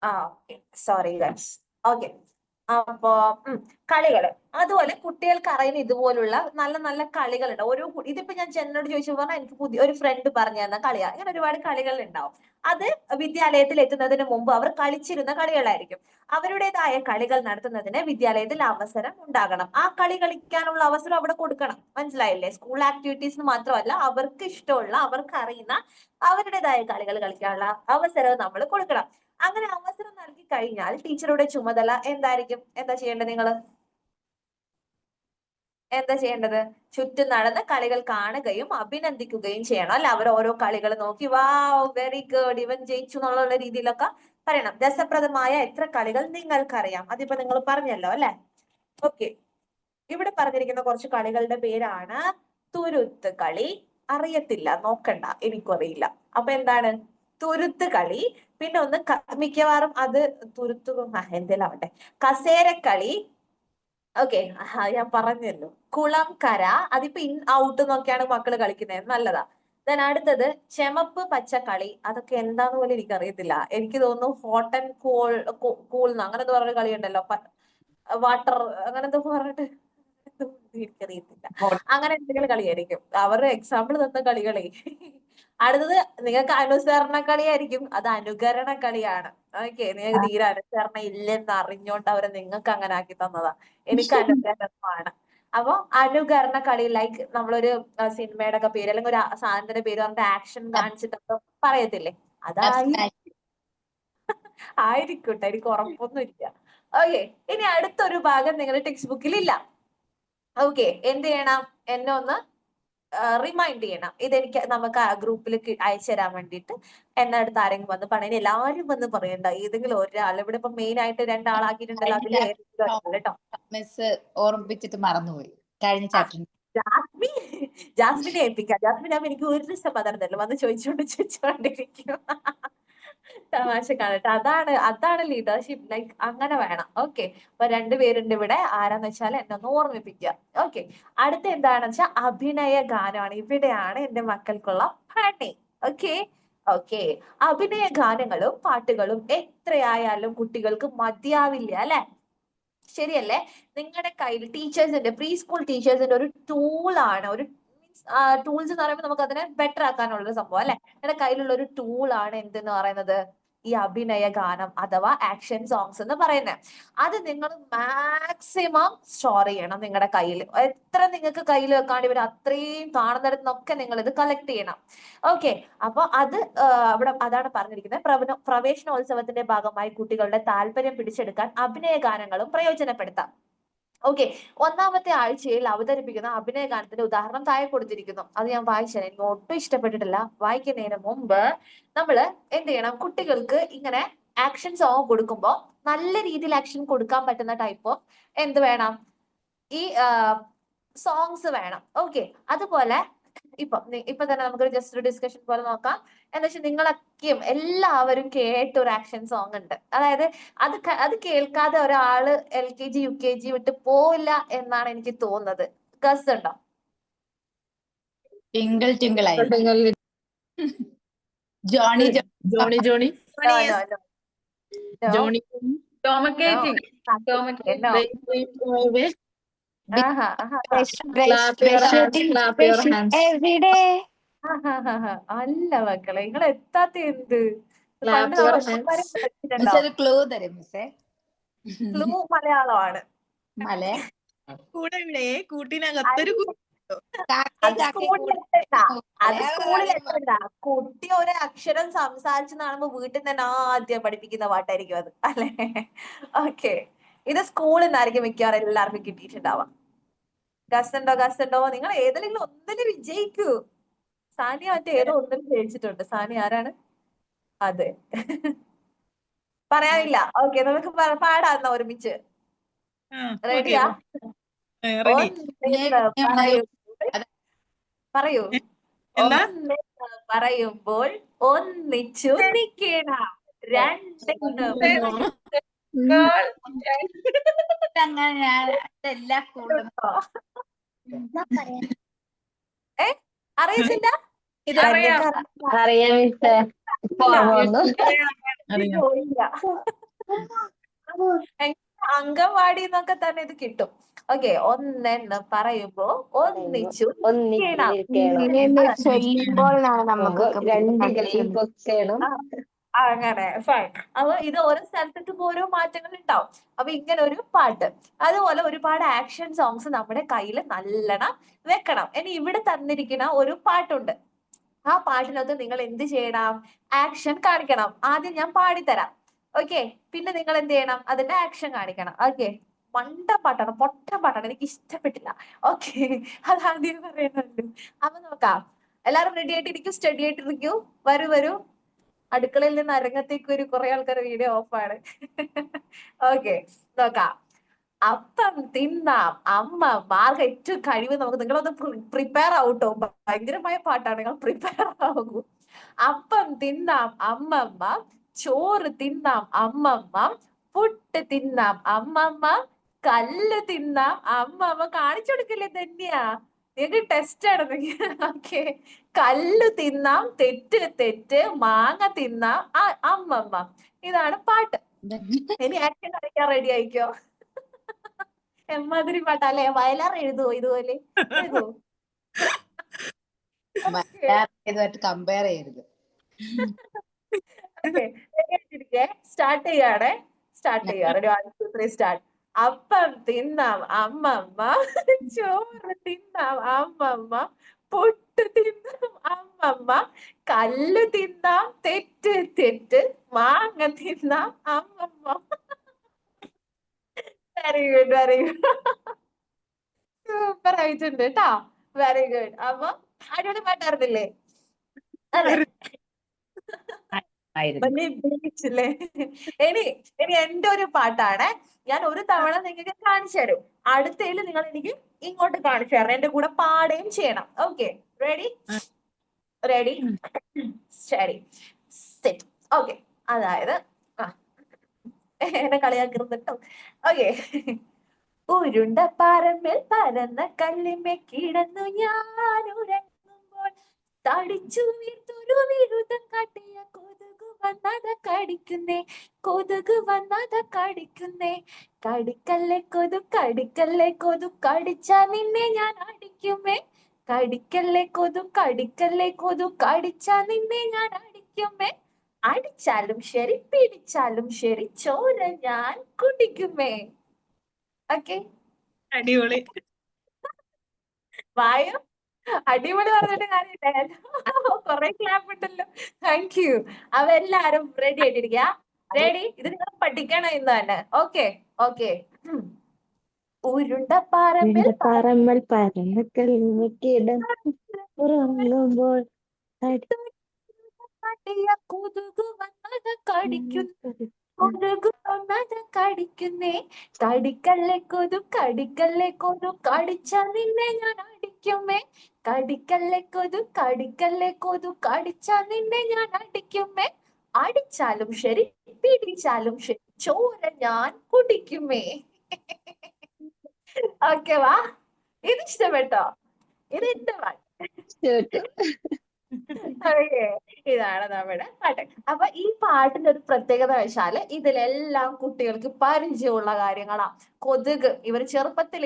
ആ, ഓക്കെ, സോറി ഗൈസ്. ഓക്കെ, അപ്പോ കളികള് അതുപോലെ കുട്ടികൾക്ക് അറിയുന്ന ഇതുപോലുള്ള നല്ല നല്ല കളികളുണ്ട്. ഇതിപ്പോ ഞാൻ ചെന്നോട് ചോദിച്ചു പറഞ്ഞാൽ എനിക്ക് പുതിയ ഒരു ഫ്രണ്ട് പറഞ്ഞു തന്ന കളിയാ. ഇങ്ങനെ ഒരുപാട് കളികൾ ഉണ്ടാവും. അത് വിദ്യാലയത്തിൽ എത്തുന്നതിന് മുമ്പ് അവർ കളിച്ചിരുന്ന കളികളായിരിക്കും. അവരുടേതായ കളികൾ നടത്തുന്നതിന് വിദ്യാലയത്തിൽ അവസരം ഉണ്ടാകണം. ആ കളി കളിക്കാനുള്ള അവസരം അവിടെ കൊടുക്കണം. മനസ്സിലായില്ലേ? സ്കൂൾ ആക്ടിവിറ്റീസ് മാത്രമല്ല, അവർക്ക് ഇഷ്ടമുള്ള, അവർക്ക് അറിയുന്ന അവരുടേതായ കളികൾ കളിക്കാനുള്ള അവസരം നമ്മൾ കൊടുക്കണം. അങ്ങനെ അവസരം നൽകി കഴിഞ്ഞാൽ ടീച്ചറുടെ ചുമതല എന്തായിരിക്കും? എന്താ ചെയ്യേണ്ടത് നിങ്ങൾ? എന്താ ചെയ്യേണ്ടത്? ചുറ്റും നടന്ന് കളികൾ കാണുകയും അഭിനന്ദിക്കുകയും ചെയ്യണം അല്ലെ. അവർ ഓരോ കളികൾ നോക്കി വാവ്, വെരി ഗുഡ്, ഇവൻ ജയിച്ചു എന്നുള്ള രീതിയിലൊക്കെ പറയണം. രസപ്രദമായ എത്ര കളികൾ നിങ്ങൾക്കറിയാം? അതിപ്പോ നിങ്ങൾ പറഞ്ഞല്ലോ അല്ലെ. ഓക്കെ, ഇവിടെ പറഞ്ഞിരിക്കുന്ന കുറച്ച് കളികളുടെ പേരാണ് തുരുത്ത് കളി. അറിയത്തില്ല, നോക്കണ്ട, എനിക്കും അറിയില്ല. അപ്പൊ എന്താണ് തുരുത്ത് കളി? പിന്നെ ഒന്ന് മിക്കവാറും അത് എന്തേലും ആവട്ടെ, കസേരക്കളി. ഓക്കെ, ഞാൻ പറഞ്ഞല്ലോ. കുളം കര, അതിപ്പോ ഇൻ ഔട്ട് എന്നൊക്കെയാണ് മക്കള് കളിക്കുന്നത്, നല്ലതാ. ദെൻ അടുത്തത് ചെമപ്പ് പച്ചക്കളി. അതൊക്കെ എന്താന്ന് പോലും എനിക്കറിയത്തില്ല. എനിക്ക് തോന്നുന്നു ഹോട്ട് ആൻഡ് കൂൾ അങ്ങനെ പറഞ്ഞ കളി ഉണ്ടല്ലോ. വാട്ടർ അങ്ങനെ എന്തോ പറഞ്ഞിട്ട് എന്തോ എനിക്കറിയത്തില്ല. അങ്ങനെ എന്തെങ്കിലും കളിയായിരിക്കും. അവരുടെ എക്സാമ്പിൾ തന്ന കളികളെ. അടുത്തത് നിങ്ങൾക്ക് അനുസരണ കളിയായിരിക്കും. അത് അനുകരണ കളിയാണ്. ഓക്കെ, നിങ്ങൾക്ക് തീരെ അനുസരണ ഇല്ലെന്ന് അറിഞ്ഞോണ്ട് അവരെ നിങ്ങൾക്ക് അങ്ങനെ ആക്കി തന്നതാ. എനിക്ക് അനുകരണമാണ്. അപ്പൊ അനുകരണ കളി, ലൈക്ക് നമ്മളൊരു സിനിമയുടെ ഒക്കെ പേര് അല്ലെങ്കിൽ ഒരു സാധനത്തിന്റെ പേര് പറഞ്ഞിട്ട് ആക്ഷൻ കാണിച്ചിട്ടൊക്കെ പറയത്തില്ലേ, ആയിരിക്കട്ടെ, എനിക്ക് ഉറപ്പൊന്നും ഇല്ല. ഓക്കെ, ഇനി അടുത്തൊരു ഭാഗം നിങ്ങളുടെ ടെക്സ്റ്റ് ബുക്കിൽ ഇല്ല. ഓക്കെ, എന്ത് ചെയ്യണം, എന്നെ ഒന്ന് റിമൈൻഡ് ചെയ്യണം. ഇതെനിക്ക് നമുക്ക് ആ ഗ്രൂപ്പിൽ അയച്ചു തരാൻ വേണ്ടിയിട്ട് എന്നെ അടുത്ത് ആരെങ്കിലും വന്ന് പറയണേ. എല്ലാവരും വന്ന് പറയണ്ട, ഏതെങ്കിലും ഒരാൾ. ഇവിടെ ഇപ്പൊ മെയിൻ ആയിട്ട് 2 ആളാക്കിയിട്ടുണ്ടല്ലോ, അതിൽ ഏതെങ്കിലും ഒരാൾ കേട്ടോ. മിസ് ഓർമ്മിപ്പിച്ചിട്ട് മറന്നുപോയി കഴിഞ്ഞ ചാപ്റ്റർ. ജാസ്മിനെ ഏൽപ്പിക്കാം. ജാസ്മിൻ ആകുമ്പോൾ എനിക്ക് ഒരു സമാധാനം തരില്ല, വന്ന് ചോദിച്ചോണ്ടിരിക്കും. തമാശ കാണട്ടെ. അതാണ് ലീഡർഷിപ്പ്, ലൈക്ക് അങ്ങനെ വേണം. ഓക്കെ, അപ്പൊ 2 പേരുണ്ട് ഇവിടെ. ആരാന്ന് വെച്ചാൽ എന്നെ ഒന്ന് ഓർമ്മിപ്പിക്കുക. ഓക്കെ, അടുത്ത എന്താണെന്ന് വെച്ചാൽ അഭിനയ ഗാനമാണ്. ഇവിടെയാണ് എന്റെ മക്കൾക്കുള്ള പണി. ഓക്കെ, അഭിനയ ഗാനങ്ങളും പാട്ടുകളും എത്രയായാലും കുട്ടികൾക്ക് മതിയാവില്ല, അല്ലെ? ശരിയല്ലേ? നിങ്ങളുടെ കയ്യിൽ ടീച്ചേഴ്സിന്റെ, പ്രീ സ്കൂൾ ടീച്ചേഴ്സിന്റെ ഒരു ടൂളാണ്, ഒരു ടൂൾസ് എന്ന് പറയുമ്പോൾ നമുക്ക് അതിനെ ബെറ്റർ ആക്കാനുള്ള ഒരു സംഭവം, അല്ലെ? നിങ്ങളുടെ കയ്യിലുള്ള ഒരു ടൂളാണ് എന്തെന്ന് പറയുന്നത്, ഈ അഭിനയ ഗാനം അഥവാ ആക്ഷൻ സോങ്സ് എന്ന് പറയുന്നത്. അത് നിങ്ങൾ മാക്സിമം സ്റ്റോർ ചെയ്യണം നിങ്ങളുടെ കയ്യിൽ. എത്ര നിങ്ങൾക്ക് കയ്യിൽ വെക്കാണ്ട് വരും അത്രയും കാണുന്നിടത്തുനിന്നൊക്കെ നിങ്ങൾ ഇത് കളക്ട് ചെയ്യണം. ഓക്കെ, അപ്പൊ അത് അവിടെ അതാണ് പറഞ്ഞിരിക്കുന്നത്. പ്രവേശനോത്സവത്തിന്റെ ഭാഗമായി കുട്ടികളുടെ താല്പര്യം പിടിച്ചെടുക്കാൻ അഭിനയ ഗാനങ്ങളും പ്രയോജനപ്പെടുത്താം. ഓക്കെ, 1ാമത്തെ ആഴ്ചയിൽ അവതരിപ്പിക്കുന്ന അഭിനയ ഗാനത്തിന്റെ ഉദാഹരണം താഴെ കൊടുത്തിരിക്കുന്നു. അത് ഞാൻ വായിച്ചത്, എനിക്ക് ഒട്ടും ഇഷ്ടപ്പെട്ടിട്ടില്ല. വായിക്കുന്നതിന് മുമ്പ് നമ്മൾ എന്ത് ചെയ്യണം, കുട്ടികൾക്ക് ഇങ്ങനെ ആക്ഷൻ സോങ് കൊടുക്കുമ്പോൾ നല്ല രീതിയിൽ ആക്ഷൻ കൊടുക്കാൻ പറ്റുന്ന ടൈപ്പ് ഓഫ് എന്ത് വേണം, ഈ സോങ്സ് വേണം. ഓക്കെ, അതുപോലെ ഇപ്പൊ തന്നെ നമുക്കൊരു ജസ്റ്റ് ഒരു ഡിസ്കഷൻ പോലെ നോക്കാം. എന്താ വെച്ചാൽ നിങ്ങളൊക്കെയും എല്ലാവരും കേട്ട ഒരു ആക്ഷൻ സോങ് ഉണ്ട്. അതായത് അത് കേൾക്കാതെ ഒരാള് LKG UKG വിട്ട് പോവില്ല എന്നാണ് എനിക്ക് തോന്നുന്നത്. ഗസ് ഉണ്ടോ? ടിങ്കിൾ ടിങ്കിൾ ആയി Johnny Johnny Johnny No, no, no. No. Johnny ടോമക്കേറ്റി No. ടോമക്കേറ്റി No. ആഹാ, ആഹാ, അല്ല മക്കളെ, നിങ്ങൾ എത്താത്ത എന്ത്? പണ്ട് നമ്മുടെ ഉമ്മമാരെ പഠിച്ചിട്ടുണ്ടോ? മിസ് ഒരു ക്ലൂ തരും മിസ്സേ. ക്ലൂ മലയാളമാണ്. മലയാ കൂടെ ഇവിടെ കൂട്ടിനകത്തൊരു അത് സ്കൂളിൽ എത്തണ്ട. കുട്ടി ഒരു അക്ഷരം സംസാരിച്ചു കാണുമ്പോ വീട്ടിൽ തന്നെ ആദ്യം പഠിപ്പിക്കുന്ന പാട്ടായിരിക്കും അത്, അല്ലെ? ഓക്കെ, ഇത് സ്കൂളിൽ നിന്നായിരിക്കും മിക്കവാറും എല്ലാവർക്കും കിട്ടിയിട്ടുണ്ടാവാം. ഗസ് ഉണ്ടോ? നിങ്ങൾ ഏതെങ്കിലും ഒന്നിന് വിജയിക്കൂ. സാനിയ മറ്റേ ഏതോ ഒന്നിന് ജയിച്ചിട്ടുണ്ട്. സാനിയ ആരാണ്? അതെ, പറയാനില്ല. ഓക്കെ, നമുക്ക് പാടാന്ന ഒരുമിച്ച്. റെഡിയാ? പറയൂ. എന്താ? പറയുമ്പോൾ ഒന്നിച്ചു നിക്കണം. 2 അങ്ങനെയാണ് എല്ലാ സ്കൂളിലും. അറിയത്തില്ല? അറിയാം. അറിയാം മിസ്സേ, വന്നു. അംഗൻവാടി എന്നൊക്കെ തന്നെ ഇത് കിട്ടും. ഓക്കെ, ഒന്നെന്ന് പറയുമ്പോ ഒന്നിച്ചു അങ്ങനെ ഫൈൻ. അപ്പൊ ഇത് ഓരോ സ്ഥലത്തേക്കും ഓരോ മാറ്റങ്ങൾ ഉണ്ടാവും. അപ്പൊ ഇങ്ങനെ ഒരു പാട്ട്, അതുപോലെ ഒരുപാട് ആക്ഷൻ സോങ്സ് നമ്മുടെ കയ്യിൽ നല്ലോണം വെക്കണം. ഇനി ഇവിടെ തന്നിരിക്കുന്ന ഒരു പാട്ടുണ്ട്. ആ പാട്ടിനകത്ത് നിങ്ങൾ എന്ത് ചെയ്യണം? ആക്ഷൻ കാണിക്കണം. ആദ്യം ഞാൻ പാടിത്തരാം. ഓക്കെ, പിന്നെ നിങ്ങൾ എന്ത് ചെയ്യണം? അതിന്റെ ആക്ഷൻ കാണിക്കണം. ഓക്കെ, പാട്ടാണ്, പൊട്ട പാട്ടാണ്, എനിക്ക് ഇഷ്ടപ്പെട്ടില്ല. ഓക്കെ, അത് ആദ്യം പറയുന്നുണ്ട്. അപ്പൊ നോക്കാം. എല്ലാരും റെഡി ആയിട്ടിരിക്കൂ, സ്റ്റഡി ആയിട്ടിരിക്കൂ. വരൂ. അടുക്കളയിൽ നിന്ന് അരങ്ങത്തേക്ക് ഒരു കുറെ ആൾക്കാർ വീഡിയോ ഓഫാണ്. ഓക്കെ, നോക്കാം. അപ്പം തിന്നാം അമ്മമാർക്ക് ഏറ്റവും കഴിവ് നമുക്ക്. നിങ്ങളൊന്ന് പ്രിപ്പയർ ആവട്ടോ, ഭയങ്കരമായ പാട്ടാണ്, നിങ്ങൾ പ്രിപ്പയർ ആകൂ. അപ്പം തിന്നാം അമ്മമ്മ, ചോറ് തിന്നാം അമ്മമ്മ, പുട്ട് തിന്നാം അമ്മമ്മ, കല്ല് തിന്നാം അമ്മമ്മ. കാണിച്ചു കൊടുക്കില്ലേ തന്നെയാ, നിങ്ങൾക്ക് ടെസ്റ്റ് ആണ്. ഓക്കെ, കല്ല് തിന്നാം, തെറ്റ്, മാങ്ങ തിന്നാം അമ്മമ്മ. ഇതാണ് പാട്ട്. ഇനി ആക്ഷൻ കളിക്കാൻ റെഡി ആയിക്കോ. എമ്മാതിരി പാട്ടല്ലേ? വയലാർ എഴുതുവോ ഇതുപോലെ? എഴുതുവോ? ഓക്കെ ഇതുമായിട്ട് കമ്പയർ ചെയ്യരുത്. ഓക്കെ, സ്റ്റാർട്ട് ചെയ്യാണ്. സ്റ്റാർട്ട് ചെയ്യാം. Ready, 1 2 3 start. അപ്പം തിന്നാം അമ്മമ്മ, ചോറ് തിന്നാം അമ്മമ്മ, പുട്ട് തിന്നാം അമ്മമ്മ, കല്ല് തിന്നാം തെറ്റ് തെറ്റ്, മാങ്ങ തിന്നാം അമ്മമ്മ. Very good, very good. Super ആയിട്ടുണ്ട് കേട്ടോ. Very good. അപ്പൊ അടിപൊളി പാട്ടായിരുന്നില്ലേ? അതെ. ആയിരുന്നു. ബീച്ചില്ലേ? ഇനി ഇനി എന്റെ ഒരു പാട്ടാണ്. ഞാൻ ഒരു തവണ നിങ്ങൾക്ക് കാണിച്ചു തരും. അടുത്തതിൽ നിങ്ങൾ എനിക്ക് ഇങ്ങോട്ട് കാണിച്ചു തരണം. എന്റെ കൂടെ പാടുകയും ചെയ്യണം. Okay, ready? റെഡി, ശരി, സെറ്റ്. ഓക്കെ, അതായത് എന്നെ കളിയാക്കരുത് കേട്ടോ. ഓക്കെ. ഉരുണ്ട പറമ്പിൽ പരന്ന കല്ലിന്മേ കിടന്നു ഞാൻ ഉറങ്ങുമ്പോൾ തടിച്ചു വീർത്തൊരു വിരുദ്ധം കാട്ടിയ കൊതുക് വന്നത് കടിക്കുന്നേ, കൊതുക് വന്നത് കടിക്കുന്നേ. കടിക്കല്ലേ കൊതു, കടിക്കല്ലേ കൊതു, കടിച്ചാ നിന്നെ ഞാൻ അടിക്കുമേ. കടിക്കല്ലേ കൊതു, കടിക്കല്ലേ കൊതു, കടിച്ചാ നിന്നെ ഞാൻ അടിക്കുമേ. അടിച്ചാലും ശരി പിടിച്ചാലും ശരി ചോര ഞാൻ കുടിക്കുമേ. ഓക്കെ, അടിപൊളി. വായോ അടിപൊളി പറഞ്ഞിട്ട് കാര്യമില്ല. കൊറേ ക്ലാപ്പ് ഉണ്ടല്ലോ. Thank you. അപ്പൊ എല്ലാരും റെഡി ആയിട്ടിരിക്കുക. റെഡി? ഇത് നിങ്ങൾ പഠിക്കണം ഇന്ന് തന്നെ. Okay okay. ഉരുണ്ട പറമ്പിൽ പറമ്പൽ പരന്ന കല്ലിന്മേൽ കിടന്നു ഉറങ്ങുമ്പോൾ കാട്ടിയ കൊതുക് വന്നത് കടിക്കുന്നു, കൊതുക് വന്നത് കടിക്കുന്നേ. കടിക്കല്ലേ കൊതു, കടിക്കല്ലേ കൊതു, കടിച്ചാ നിന്നെ ഞാൻ അടിക്കുമേ. കടിക്കല്ലേ കൊതു, കടിക്കല്ലേ കൊതു, കടിച്ചാ നിന്നെ ഞാൻ അടിക്കുമേ. അടിച്ചാലും ശരി പിടിച്ചാലും ശരി ചോര ഞാൻ കുടിക്കുമേ. ഓക്കെ വാ, ഇത് ഇഷ്ടപ്പെട്ടോ? ഇത് എന്റെ പാട്ട്. ഓക്കേ, ഇതാണ് നമ്മുടെ പാട്ട്. അപ്പൊ ഈ പാട്ടിന്റെ ഒരു പ്രത്യേകത വെച്ചാല് ഇതിലെല്ലാം കുട്ടികൾക്ക് പരിചയമുള്ള കാര്യങ്ങളാ. കൊതുക് ഇവർ ചെറുപ്പത്തിൽ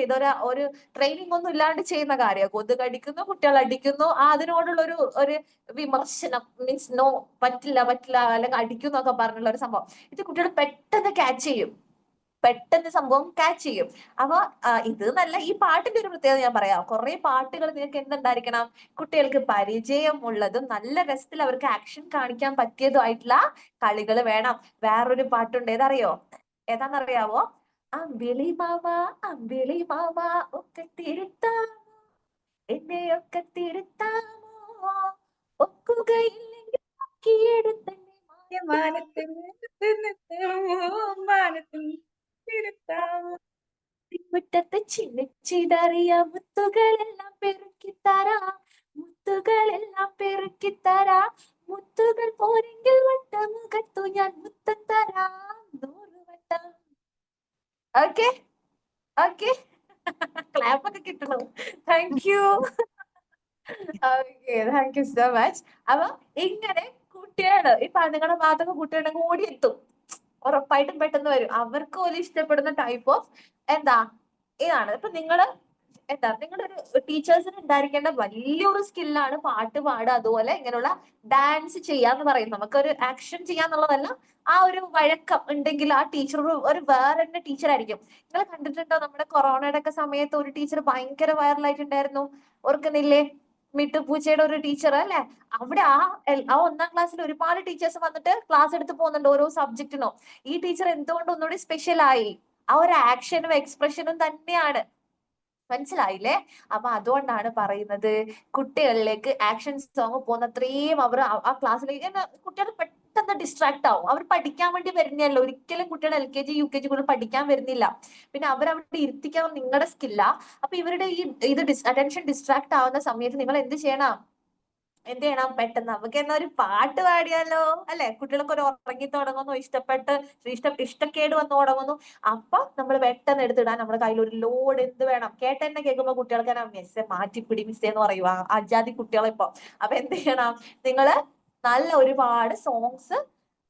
ഒരു ട്രെയിനിങ് ഒന്നും ഇല്ലാണ്ട് ചെയ്യുന്ന കാര്യമാണ്. കൊതുക് അടിക്കുന്നു, കുട്ടികൾ അടിക്കുന്നു, അതിനോടുള്ള ഒരു വിമർശനം, മീൻസ് നോ, പറ്റില്ല പറ്റില്ല, അല്ലെങ്കിൽ അടിക്കുന്നൊക്കെ പറഞ്ഞുള്ള ഒരു സംഭവം ഇത് കുട്ടികൾ പെട്ടെന്ന് ക്യാച്ച് ചെയ്യും. പെട്ടെന്ന് സംഭവം ക്യാച്ച് ചെയ്യും. അപ്പൊ ഇത് നല്ല ഈ പാട്ടിന്റെ ഒരു പ്രത്യേകത ഞാൻ പറയാം. കുറെ പാട്ടുകൾ നിങ്ങൾക്ക് എന്തുണ്ടായിരിക്കണം? കുട്ടികൾക്ക് പരിചയമുള്ളതും നല്ല രസത്തിൽ അവർക്ക് ആക്ഷൻ കാണിക്കാൻ പറ്റിയതുമായിട്ടുള്ള കളികൾ വേണം. വേറൊരു പാട്ടുണ്ട്, ഏതറിയോ? ഏതാന്നറിയാവോ? അമ്പിളി മാമ, അമ്പിളി മാമ ഒക്കെ തിരുത്താമോ, എന്നെ ഒക്കെ തിരുത്താമോ, ഒക്കുകയില്ലെങ്കിൽ ഒക്കിയെടുത്തന്നെ മുറ്റത്ത് ചിന്നിച്ചിതറിയ മുത്തുകളെല്ലാം പെറുക്കിത്തരാം, മുത്തുകളെല്ലാം പെറുക്കിത്തരാം. മുത്തുകൾ പോരെങ്കിൽ വട്ടമുഖത്തു ഞാൻ മുത്തം തരാം 100 വട്ടം. ഓക്കെ ഓക്കെ, ക്ലാപ്പ് ഒക്കെ കിട്ടണം. Thank you. Okay, thank you so much. അപ്പൊ ഇങ്ങനെ കുട്ടികള് ഇപ്പൊ നിങ്ങളുടെ ഭാഗത്തൊക്കെ കുട്ടികളുണ്ടെങ്കിൽ ഓടിയെത്തും, ഉറപ്പായിട്ടും പെട്ടെന്ന് വരും. അവർക്ക് പോലും ഇഷ്ടപ്പെടുന്ന ടൈപ്പ് ഓഫ് എന്താ ഇതാണ്. ഇപ്പൊ നിങ്ങള് നിങ്ങളുടെ ഒരു ടീച്ചേഴ്സിന് ഉണ്ടായിരിക്കേണ്ട വലിയൊരു സ്കില്ലാണ് പാട്ട് പാടുക, അതുപോലെ ഇങ്ങനെയുള്ള ഡാൻസ് ചെയ്യാന്ന് പറയും. നമുക്കൊരു ആക്ഷൻ ചെയ്യാന്നുള്ളതല്ല, ആ ഒരു വഴക്കം ഉണ്ടെങ്കിൽ ആ ടീച്ചർ ഒരു വേറെ തന്നെ ടീച്ചർ ആയിരിക്കും. നിങ്ങൾ കണ്ടിട്ടുണ്ടോ നമ്മുടെ കൊറോണയുടെ ഒക്കെ സമയത്ത് ഒരു ടീച്ചർ ഭയങ്കര വൈറലായിട്ടുണ്ടായിരുന്നു, ഓർക്കുന്നില്ലേ? മിട്ടുപൂച്ചയുടെ ഒരു ടീച്ചർ അല്ലെ? അവിടെ ആ 1ാം ക്ലാസ്സിൽ ഒരുപാട് ടീച്ചേഴ്സ് വന്നിട്ട് ക്ലാസ് എടുത്ത് പോകുന്നുണ്ട് ഓരോ സബ്ജക്റ്റിനും. ഈ ടീച്ചർ എന്തുകൊണ്ട് ഒന്നുകൂടി സ്പെഷ്യൽ ആയി? ആ ഒരു ആക്ഷനും എക്സ്പ്രഷനും തന്നെയാണ്. മനസ്സിലായില്ലേ? അപ്പൊ അതുകൊണ്ടാണ് പറയുന്നത് കുട്ടികളിലേക്ക് ആക്ഷൻ സോങ് പോകുന്ന അത്രയും അവർ ആ ക്ലാസ്സിലേക്ക് കുട്ടികൾ പെട്ടെന്ന് ഡിസ്ട്രാക്ട് ആവും. അവർ പഠിക്കാൻ വേണ്ടി വരുന്നതല്ല. ഒരിക്കലും കുട്ടികൾ LKG UKG കൂടെ പഠിക്കാൻ വരുന്നില്ല. പിന്നെ അവരവിടെ ഇരുത്തിക്കാൻ നിങ്ങളുടെ സ്കില്ല. അപ്പൊ ഇവരുടെ ഇത് അറ്റൻഷൻ ഡിസ്ട്രാക്ട് ആവുന്ന സമയത്ത് നിങ്ങൾ എന്ത് ചെയ്യണം? പെട്ടെന്ന് നമുക്ക് എന്നാ ഒരു പാട്ട് പാടിയാലോ, അല്ലെ? കുട്ടികൾക്ക് ഒരു ഉറങ്ങി തുടങ്ങുന്നു, ഇഷ്ടക്കേട് വന്നു തുടങ്ങുന്നു. അപ്പൊ നമ്മൾ പെട്ടെന്ന് എടുത്തിടാൻ നമ്മുടെ കയ്യിൽ ഒരു ലോഡ് എന്ത് വേണം? കേട്ടെന്നെ കേൾക്കുമ്പോ കുട്ടികൾക്ക് മിസ്സെ മാറ്റിപ്പിടി മിസ്സേ എന്ന് പറയുക, അജാതി കുട്ടികളെ ഇപ്പൊ. അപ്പൊ എന്ത് ചെയ്യണം? നിങ്ങള് നല്ല ഒരുപാട് സോങ്സ്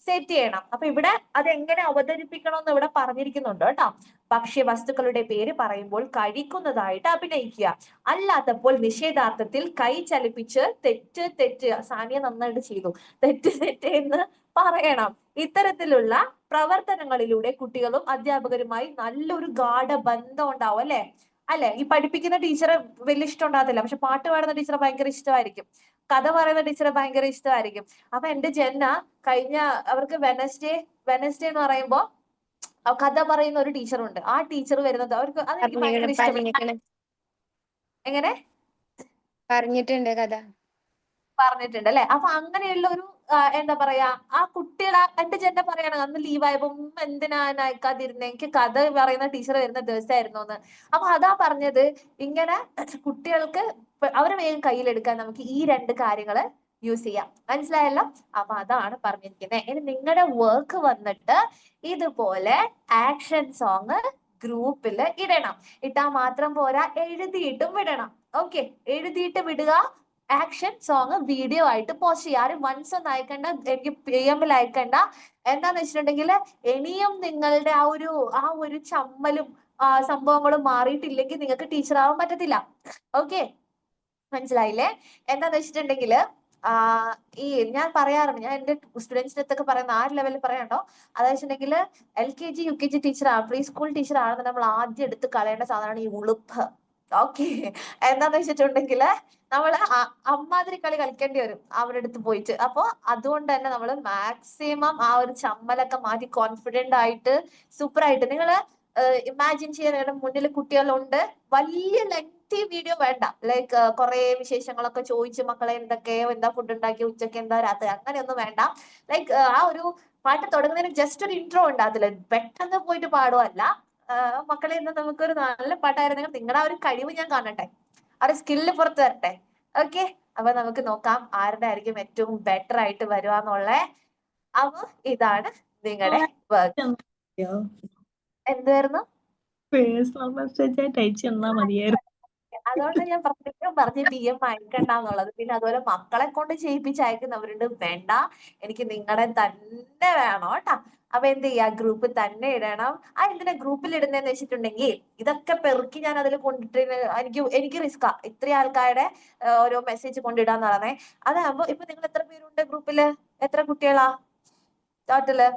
സെറ്റ് ചെയ്യണം. അപ്പൊ ഇവിടെ അത് എങ്ങനെ അവതരിപ്പിക്കണം എന്ന് ഇവിടെ പറഞ്ഞിരിക്കുന്നുണ്ട് കേട്ടോ. ഭക്ഷ്യവസ്തുക്കളുടെ പേര് പറയുമ്പോൾ കഴിക്കുന്നതായിട്ട് അഭിനയിക്കുക. അല്ലാത്തപ്പോൾ നിഷേധാർത്ഥത്തിൽ കൈ ചലിപ്പിച്ച് തെറ്റ് തെറ്റ്, സാനിയ നന്നായിട്ട് ചെയ്തു, തെറ്റ് തെറ്റ് എന്ന് പറയണം. ഇത്തരത്തിലുള്ള പ്രവർത്തനങ്ങളിലൂടെ കുട്ടികളും അധ്യാപകരുമായി നല്ലൊരു ഗാഢബന്ധം ഉണ്ടാവും. അല്ലെ? ഈ പഠിപ്പിക്കുന്ന ടീച്ചറെ വലിയ ഇഷ്ടം ഉണ്ടാകത്തില്ല, പക്ഷെ പാട്ട് പാടുന്ന ടീച്ചറെ ഭയങ്കര ഇഷ്ടമായിരിക്കും, കഥ പറയുന്ന ടീച്ചറെ ഭയങ്കര ഇഷ്ടമായിരിക്കും. അപ്പൊ എന്റെ ജെന്ന കഴിഞ്ഞ അവർക്ക് വെനസ്ഡേ എന്ന് പറയുമ്പോ കഥ പറയുന്ന ഒരു ടീച്ചറുണ്ട്. ആ ടീച്ചർ വരുന്നത് അവർക്ക് അതെനിക്ക് ഭയങ്കര ഇഷ്ടപ്പെട്ടു. എങ്ങനെ പറഞ്ഞിട്ടുണ്ട് കഥ പറഞ്ഞിട്ടുണ്ട് അല്ലെ? അപ്പൊ അങ്ങനെയുള്ള ഒരു എന്താ പറയാ, ആ കുട്ടികളെ എന്റെ ജെന്ന പറയാണ് അന്ന് ലീവായപ്പോ എന്തിനാ അയക്കാതിരുന്നെ, എനിക്ക് കഥ പറയുന്ന ടീച്ചർ വരുന്ന ദിവസമായിരുന്നു എന്ന്. അപ്പൊ അതാ പറഞ്ഞത്, ഇങ്ങനെ കുട്ടികൾക്ക് അവരെ വേഗം കയ്യിലെടുക്കാൻ നമുക്ക് ഈ 2 കാര്യങ്ങള് യൂസ് ചെയ്യാം. മനസ്സിലായല്ലോ? അപ്പൊ അതാണ് പറഞ്ഞിരിക്കുന്നത്. ഇനി നിങ്ങളുടെ വർക്ക് വന്നിട്ട് ഇതുപോലെ ആക്ഷൻ സോങ് ഗ്രൂപ്പിൽ ഇടണം. ഇട്ടാ മാത്രം പോരാ, എഴുതിയിട്ടും വിടണം. ഓക്കെ, എഴുതിയിട്ട് വിടുക. ആക്ഷൻ സോങ് വീഡിയോ ആയിട്ട് പോസ്റ്റ് ചെയ്യുക. ആരും വൺസ് ഒന്നും അയക്കണ്ട, എനിക്ക് PM അയക്കണ്ട. എന്താന്ന് വെച്ചിട്ടുണ്ടെങ്കിൽ ഇനിയും നിങ്ങളുടെ ആ ഒരു ചമ്മലും സംഭവങ്ങളും മാറിയിട്ടില്ലെങ്കിൽ നിങ്ങൾക്ക് ടീച്ചർ ആവാൻ പറ്റത്തില്ല. ഓക്കെ, മനസ്സിലായില്ലേ? എന്താന്ന് വെച്ചിട്ടുണ്ടെങ്കിൽ ഈ ഞാൻ പറയാറുണ്ട്, ഞാൻ എന്റെ സ്റ്റുഡൻസിന്റെ അടുത്തൊക്കെ പറയുന്ന ആ ലെവലിൽ പറയാണ്ടോ, അതെന്ന് വെച്ചിട്ടുണ്ടെങ്കിൽ LKG UKG teacher pre school teacher ആണെന്ന് നമ്മൾ ആദ്യം എടുത്ത് കളയേണ്ട സാധനമാണ് ഈ ഉളുപ്പ്. ഓക്കെ, എന്താന്ന് വെച്ചിട്ടുണ്ടെങ്കിൽ നമ്മള് അമ്മാതിരി കളി കളിക്കേണ്ടി വരും അവരുടെ അടുത്ത് പോയിട്ട്. അപ്പൊ അതുകൊണ്ട് തന്നെ നമ്മൾ മാക്സിമം ആ ഒരു ചമ്മലൊക്കെ മാറ്റി കോൺഫിഡന്റ് ആയിട്ട് സൂപ്പർ ആയിട്ട് നിങ്ങള് ഇമാജിൻ ചെയ്യാൻ. നിങ്ങളുടെ മുന്നിൽ കുട്ടികളുണ്ട്, വലിയ ലെങ്തി വീഡിയോ വേണ്ട, ലൈക്ക് കുറെ വിശേഷങ്ങളൊക്കെ ചോദിച്ച് മക്കളെ എന്തൊക്കെയോ, എന്താ ഫുഡ് ഉണ്ടാക്കി, ഉച്ചക്ക് എന്താ, രാത്രി, അങ്ങനെയൊന്നും വേണ്ട. ലൈക്ക് ആ ഒരു പാട്ട് തുടങ്ങുന്നതിന് ജസ്റ്റ് ഒരു ഇൻട്രോ ഉണ്ട്, അതിൽ പെട്ടെന്ന് പോയിട്ട് പാടുമല്ല. മക്കളെ ഇന്ന് നമുക്കൊരു നല്ല പാട്ടായിരുന്നെങ്കിൽ നിങ്ങളുടെ ആ ഒരു കഴിവ് ഞാൻ കാണട്ടെ, ആ ഒരു സ്കില്ല് പുറത്ത് തരട്ടെ. ഓക്കെ, അപ്പൊ നമുക്ക് നോക്കാം ആരുടെ ആയിരിക്കും ഏറ്റവും ബെറ്റർ ആയിട്ട് വരുവാന്നുള്ള. അപ്പൊ ഇതാണ് നിങ്ങളുടെ വർക്ക്. എന്തായിരുന്നു? പേഴ്സണൽ മെസ്സേജ് ആയിട്ട് അയച്ചു തന്നാ മതിയായിരുന്നു. അതുകൊണ്ട് ഞാൻ പ്രത്യേകം പറഞ്ഞ് PM അയക്കണ്ടെന്നുള്ളത്. പിന്നെ അതുപോലെ മക്കളെ കൊണ്ട് ചെയ്യിപ്പിച്ച് അയക്കുന്നവരുണ്ട്, വേണ്ട, എനിക്ക് നിങ്ങളെ തന്നെ വേണം കേട്ടാ. അപ്പൊ എന്ത് ചെയ്യാ, ഗ്രൂപ്പിൽ തന്നെ ഇടണം. എന്തിനാ ഗ്രൂപ്പിൽ ഇടുന്നതെന്ന് വെച്ചിട്ടുണ്ടെങ്കിൽ ഇതൊക്കെ പെറുക്കി ഞാൻ അതിൽ കൊണ്ടിട്ട് എനിക്ക് റിസ്കാ ഇത്രയും ആൾക്കാരുടെ ഓരോ മെസ്സേജ് കൊണ്ടിടാന്ന് പറഞ്ഞേ. അതാകുമ്പോ ഇപ്പൊ നിങ്ങൾ എത്ര പേരുണ്ട് ഗ്രൂപ്പില്, എത്ര കുട്ടികളാ ടോട്ടല്?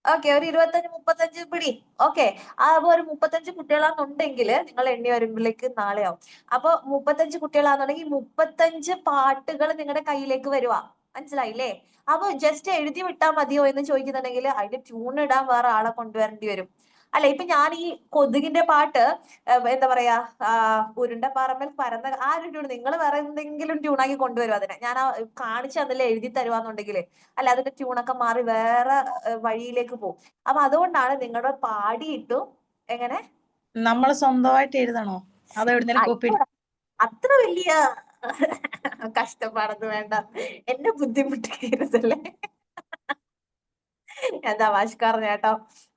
ഓക്കെ, ഒരു 25-35 പിടി. ഓക്കെ, അപ്പൊ ഒരു 35 കുട്ടികളാണെന്നുണ്ടെങ്കിൽ നിങ്ങൾ എണ്ണി വരുമ്പോഴേക്ക് നാളെയാവും. അപ്പൊ 35 കുട്ടികളാണെന്നുണ്ടെങ്കിൽ 35 പാട്ടുകൾ നിങ്ങളുടെ കയ്യിലേക്ക് വരുവാ. മനസ്സിലായില്ലേ? അപ്പൊ ജസ്റ്റ് എഴുതി വിട്ടാൽ മതിയോ എന്ന് ചോദിക്കുന്നുണ്ടെങ്കിൽ അതിന്റെ ട്യൂൺ ഇടാൻ വേറെ ആളെ കൊണ്ടുവരേണ്ടി വരും. അല്ലെ, ഇപ്പൊ ഞാൻ ഈ കൊതുകിന്റെ പാട്ട് എന്താ പറയാ, ഉരുണ്ട പറമ്പിൽ പരന്ന ആ ഒരു ട്യൂൺ നിങ്ങൾ വേറെ എന്തെങ്കിലും ട്യൂണാക്കി കൊണ്ടുവരും. അതിനെ ഞാൻ കാണിച്ചു തന്നില്ല, എഴുതി തരുവാന്നുണ്ടെങ്കിൽ അല്ല, അതിന്റെ ട്യൂണൊക്കെ മാറി വേറെ വഴിയിലേക്ക് പോകും. അപ്പൊ അതുകൊണ്ടാണ് നിങ്ങളുടെ പാടിയിട്ടു എങ്ങനെ നമ്മൾ സ്വന്തമായിട്ട് എഴുതണോ അതോ എവിടുന്നേലും കോപ്പി? അത്ര വലിയ കഷ്ടപ്പാടൊന്നും വേണ്ട, എന്നെ ബുദ്ധിമുട്ടിക്കരുതല്ലേ. ഞാൻ തമാശക്കാരൻ കേട്ടോ.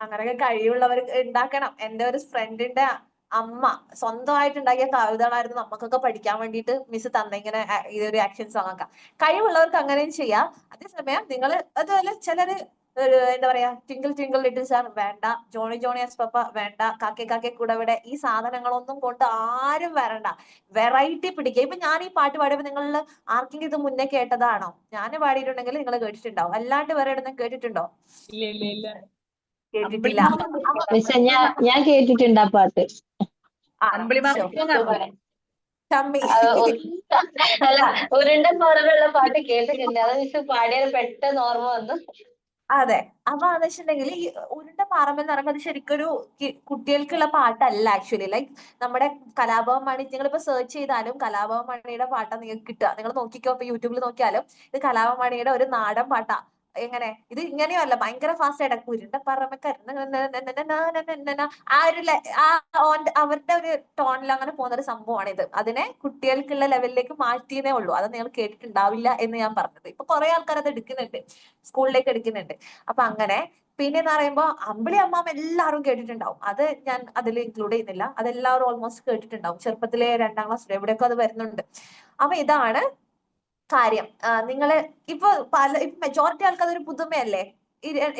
അങ്ങനെയൊക്കെ കഴിവുള്ളവർ ഉണ്ടാക്കണം. എന്റെ ഒരു ഫ്രണ്ടിന്റെ അമ്മ സ്വന്തമായിട്ട് ഉണ്ടാക്കിയ കവിതകളായിരുന്നു നമുക്കൊക്കെ പഠിക്കാൻ വേണ്ടിയിട്ട് മിസ് തന്നിങ്ങനെ ഇതൊരു ആക്ഷൻ സോങ് ഒക്കെ. കഴിവുള്ളവർക്ക് അങ്ങനെയും ചെയ്യാം. അതേസമയം നിങ്ങൾ അതുപോലെ ചിലര് എന്താ പറയാ, ട്വിങ്കിൾ ട്വിങ്കിൾ ലിറ്റിൽ സ്റ്റാർ വേണ്ട, ജോണി ജോണി എസ് പപ്പ വേണ്ട, കാക്കെ കാക്കെ കൂടവിടെ, ഈ സാധനങ്ങളൊന്നും കൊണ്ട് ആരും വരണ്ട. വെറൈറ്റി പിടിക്കുക. ഇപ്പൊ ഞാൻ ഈ പാട്ട് പാടിയപ്പോ നിങ്ങളിൽ ആർക്കെങ്കിലും ഇത് മുന്നേ കേട്ടതാണോ? ഞാൻ പാടിയിട്ടുണ്ടെങ്കിൽ നിങ്ങൾ കേട്ടിട്ടുണ്ടാവും, അല്ലാണ്ട് വേറെ ഇടുന്ന കേട്ടിട്ടുണ്ടോ? ഇല്ല. കേട്ടിട്ടില്ല. പക്ഷെ ഞാൻ കേട്ടിട്ടുണ്ട് ആ പാട്ട്. ചമ്മി. അല്ല, ഉരുണ്ട പറമ്പുള്ള പാട്ട് കേട്ടിട്ടുണ്ട്. അത് മിസ് പാടിയത് പെട്ടെന്ന് ഓർമ്മ വന്നു. അതെ, അപ്പൊ എന്ന് വെച്ചിട്ടുണ്ടെങ്കിൽ ഈ ഉരുണ്ട പാറമ്പ് എന്ന് പറയുമ്പോൾ അത് ശരിക്കൊരു കുട്ടികൾക്കുള്ള പാട്ടല്ല ആക്ച്വലി. ലൈക്ക് നമ്മുടെ കലാഭവൻ മണി, നിങ്ങളിപ്പോ സെർച്ച് ചെയ്താലും കലാഭവൻ മണിയുടെ പാട്ടാ നിങ്ങൾക്ക് കിട്ടുക. നിങ്ങൾ നോക്കിക്കോ, ഇപ്പൊ യൂട്യൂബിൽ നോക്കിയാലും ഇത് കലാഭവൻ മണിയുടെ ഒരു നാടൻ പാട്ടാ. എങ്ങനെ ഇത് ഇങ്ങനെയല്ല, ഭയങ്കര ഫാസ്റ്റ് ആയിട്ട് ഉരുണ്ട പറമ്പക്കാരൻ ആ ഒരു അവരുടെ ഒരു ടോണിൽ അങ്ങനെ പോകുന്ന ഒരു സംഭവമാണ് ഇത്. അതിനെ കുട്ടികൾക്കുള്ള ലെവലിലേക്ക് മാറ്റിയതേ ഉള്ളൂ. അത് നിങ്ങൾ കേട്ടിട്ടുണ്ടാവില്ല എന്ന് ഞാൻ പറഞ്ഞത്. ഇപ്പൊ കുറെ ആൾക്കാർ അത് എടുക്കുന്നുണ്ട്, സ്കൂളിലേക്ക് എടുക്കുന്നുണ്ട്. അപ്പൊ അങ്ങനെ പിന്നെ എന്ന് പറയുമ്പോ അമ്പിളി അമ്മാമ എല്ലാവരും കേട്ടിട്ടുണ്ടാവും. അത് ഞാൻ അതിൽ ഇൻക്ലൂഡ് ചെയ്യുന്നില്ല, അതെല്ലാവരും ഓൾമോസ്റ്റ് കേട്ടിട്ടുണ്ടാവും. ചെറുപ്പത്തിലെ 2ാം ക്ലാസ്സിൽ എവിടെയൊക്കെ അത് വരുന്നുണ്ട്. അപ്പൊ ഇതാണ് കാര്യം നിങ്ങള് ഇപ്പൊ മെജോറിറ്റി ആൾക്കാർ അതൊരു പുതുമയല്ലേ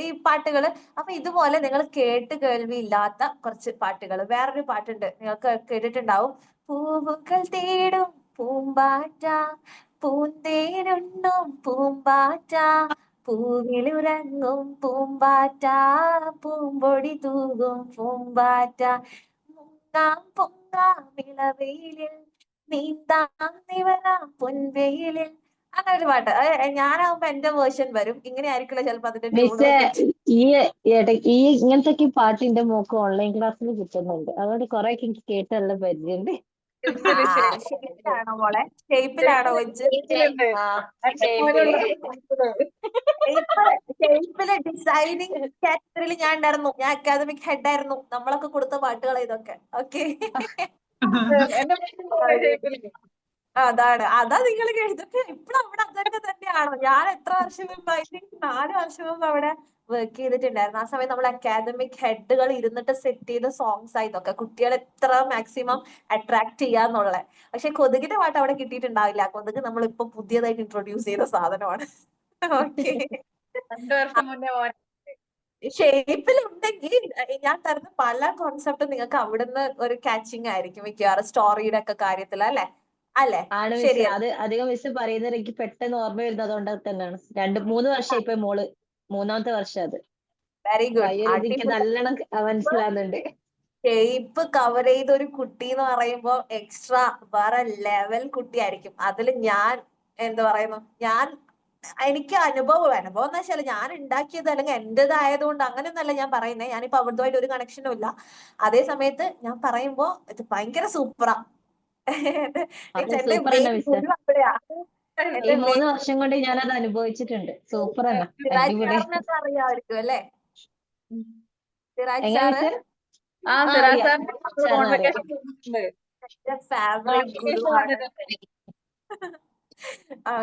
ഈ പാട്ടുകള്. അപ്പൊ ഇതുപോലെ നിങ്ങൾ കേട്ട് കേൾവിയില്ലാത്ത കുറച്ച് പാട്ടുകൾ. വേറൊരു പാട്ടുണ്ട്, നിങ്ങൾക്ക് കേട്ടിട്ടുണ്ടാവും. പൂവുകൾ തേടും പൂമ്പാറ്റ, പൂന്തേനുണ്ണും പൂമ്പാറ്റ, പൂവിലുറങ്ങും പൂമ്പാറ്റ, പൂമ്പൊടി തൂകും പൂമ്പാറ്റ, മുങ്ങാം പൊങ്ങാം ഇളവെയിലിൽ, നീന്താം നിവരാം പൊൻവെയിലിൽ. അങ്ങനെ ഒരു പാട്ട്. ഞാനാവുമ്പോ എന്റെ വേർഷൻ വരും. ഇങ്ങനെ ആയിരിക്കില്ല ചിലപ്പോ അതിന്റെ ട്യൂൺ മിസ്സേ, വെച്ചിട്ട്. ഇങ്ങനത്തെ പാട്ട് എന്റെ മോക്ക് ഓൺലൈൻ ക്ലാസ്സിൽ കിട്ടുന്നുണ്ട്. അതുകൊണ്ട് കുറെ എനിക്ക് കേട്ട് നല്ല പരിചയമുണ്ട്. ഷേപ്പിലാണോ മോളെ? ഷേപ്പിലാണോ വെച്ച്? ഷേപ്പില് ഡിസൈനിങ് കാറ്റഗറിയിൽ ഞാൻ ഉണ്ടായിരുന്നു. ഞാൻ അക്കാദമിക് ഹെഡ് ആയിരുന്നു. നമ്മളൊക്കെ കൊടുത്ത പാട്ടുകൾ ഇതൊക്കെ. ഓക്കെ, അതാ നിങ്ങൾ കേട്ടതൊക്കെ ഇപ്പഴും അവിടെ അതൊക്കെ തന്നെയാണോ? ഞാൻ എത്ര വർഷം മുമ്പ്, ഐ തിങ്ക് 4 വർഷം മുമ്പ് അവിടെ വർക്ക് ചെയ്തിട്ടുണ്ടായിരുന്നു. ആ സമയത്ത് നമ്മൾ അക്കാദമിക് ഹെഡുകൾ ഇരുന്നിട്ട് സെറ്റ് ചെയ്ത സോങ്സ് ആയി ഇതൊക്കെ. കുട്ടികളെ എത്ര മാക്സിമം അട്രാക്ട് ചെയ്യാന്നുള്ള. പക്ഷെ കൊതുകിന്റെ പാട്ട് അവിടെ കിട്ടിയിട്ടുണ്ടാവില്ല. കൊതുക് നമ്മൾ ഇപ്പൊ പുതിയതായിട്ട് ഇൻട്രൊഡ്യൂസ് ചെയ്ത സാധനമാണ്. ഓക്കെ, 2 വർഷം മുന്നേ ഷേപ്പിലുണ്ടെങ്കിൽ ഞാൻ തരുന്ന പല കോൺസെപ്റ്റും നിങ്ങൾക്ക് അവിടുന്ന് ഒരു കാച്ചിങ് ആയിരിക്കും മിക്കവാറും, സ്റ്റോറിയുടെ ഒക്കെ കാര്യത്തിൽ. അല്ലെ? ആണ് മിസ്സേ. ശരിയല്ലേ? അത് അധികം മിസ്സ് പറയുന്നത് എനിക്ക് പെട്ടെന്ന് ഓർമ്മ വരുന്നത് അതുകൊണ്ട് തന്നെയാണ്. 2-3 വർഷം ഇപ്പൊ മോള് 3ാമത്തെ വർഷം അത്. വെരി അപ്പൊ ഗുഡ്. ഈ ഒരു എനിക്ക് നല്ലോണം മനസ്സിലാകുന്നുണ്ട്. ഷേപ്പ് കവർ ചെയ്ത ഒരു കുട്ടി എന്ന് പറയുമ്പോ എക്സ്ട്രാ വേറെ ലെവൽ കുട്ടിയായിരിക്കും. അതിൽ ഞാൻ എന്താ പറയുന്നു, എനിക്ക് അനുഭവം എന്ന് വെച്ചാൽ ഞാൻ ഉണ്ടാക്കിയത് അല്ലെങ്കിൽ എന്റേതായതുകൊണ്ട് അങ്ങനെയൊന്നല്ല ഞാൻ പറയുന്നത്. ഞാനിപ്പോ അവിടുമായിട്ട് ഒരു കണക്ഷനും ഇല്ല. അതേ സമയത്ത് ഞാൻ പറയുമ്പോ ഇത് ഭയങ്കര സൂപ്പറാ. അത് എന്റെ സൂപ്പർ മെയിൻ തന്നെ മിസ്സേ. ഗുരു അവിടെയാ. ഈ എന്റെ 3 വർഷം കൊണ്ട് ഞാനത് അനുഭവിച്ചിട്ടുണ്ട്. സൂപ്പർ തന്നെ, സിറാജ് അടിപൊളി. സാറിനൊക്കെ അറിയാമായിരിക്കും അല്ലെ? സിറാജ് എങ്ങനെ സാറ് മിസ്സേ? സിറാജ് അറിയാം. സാറിന്റെ സാറിനെ അറിയാം. കോൺവെക്കേഷൻ എന്റെ ഫേവറേറ്റ് ഗുരുവാണ്.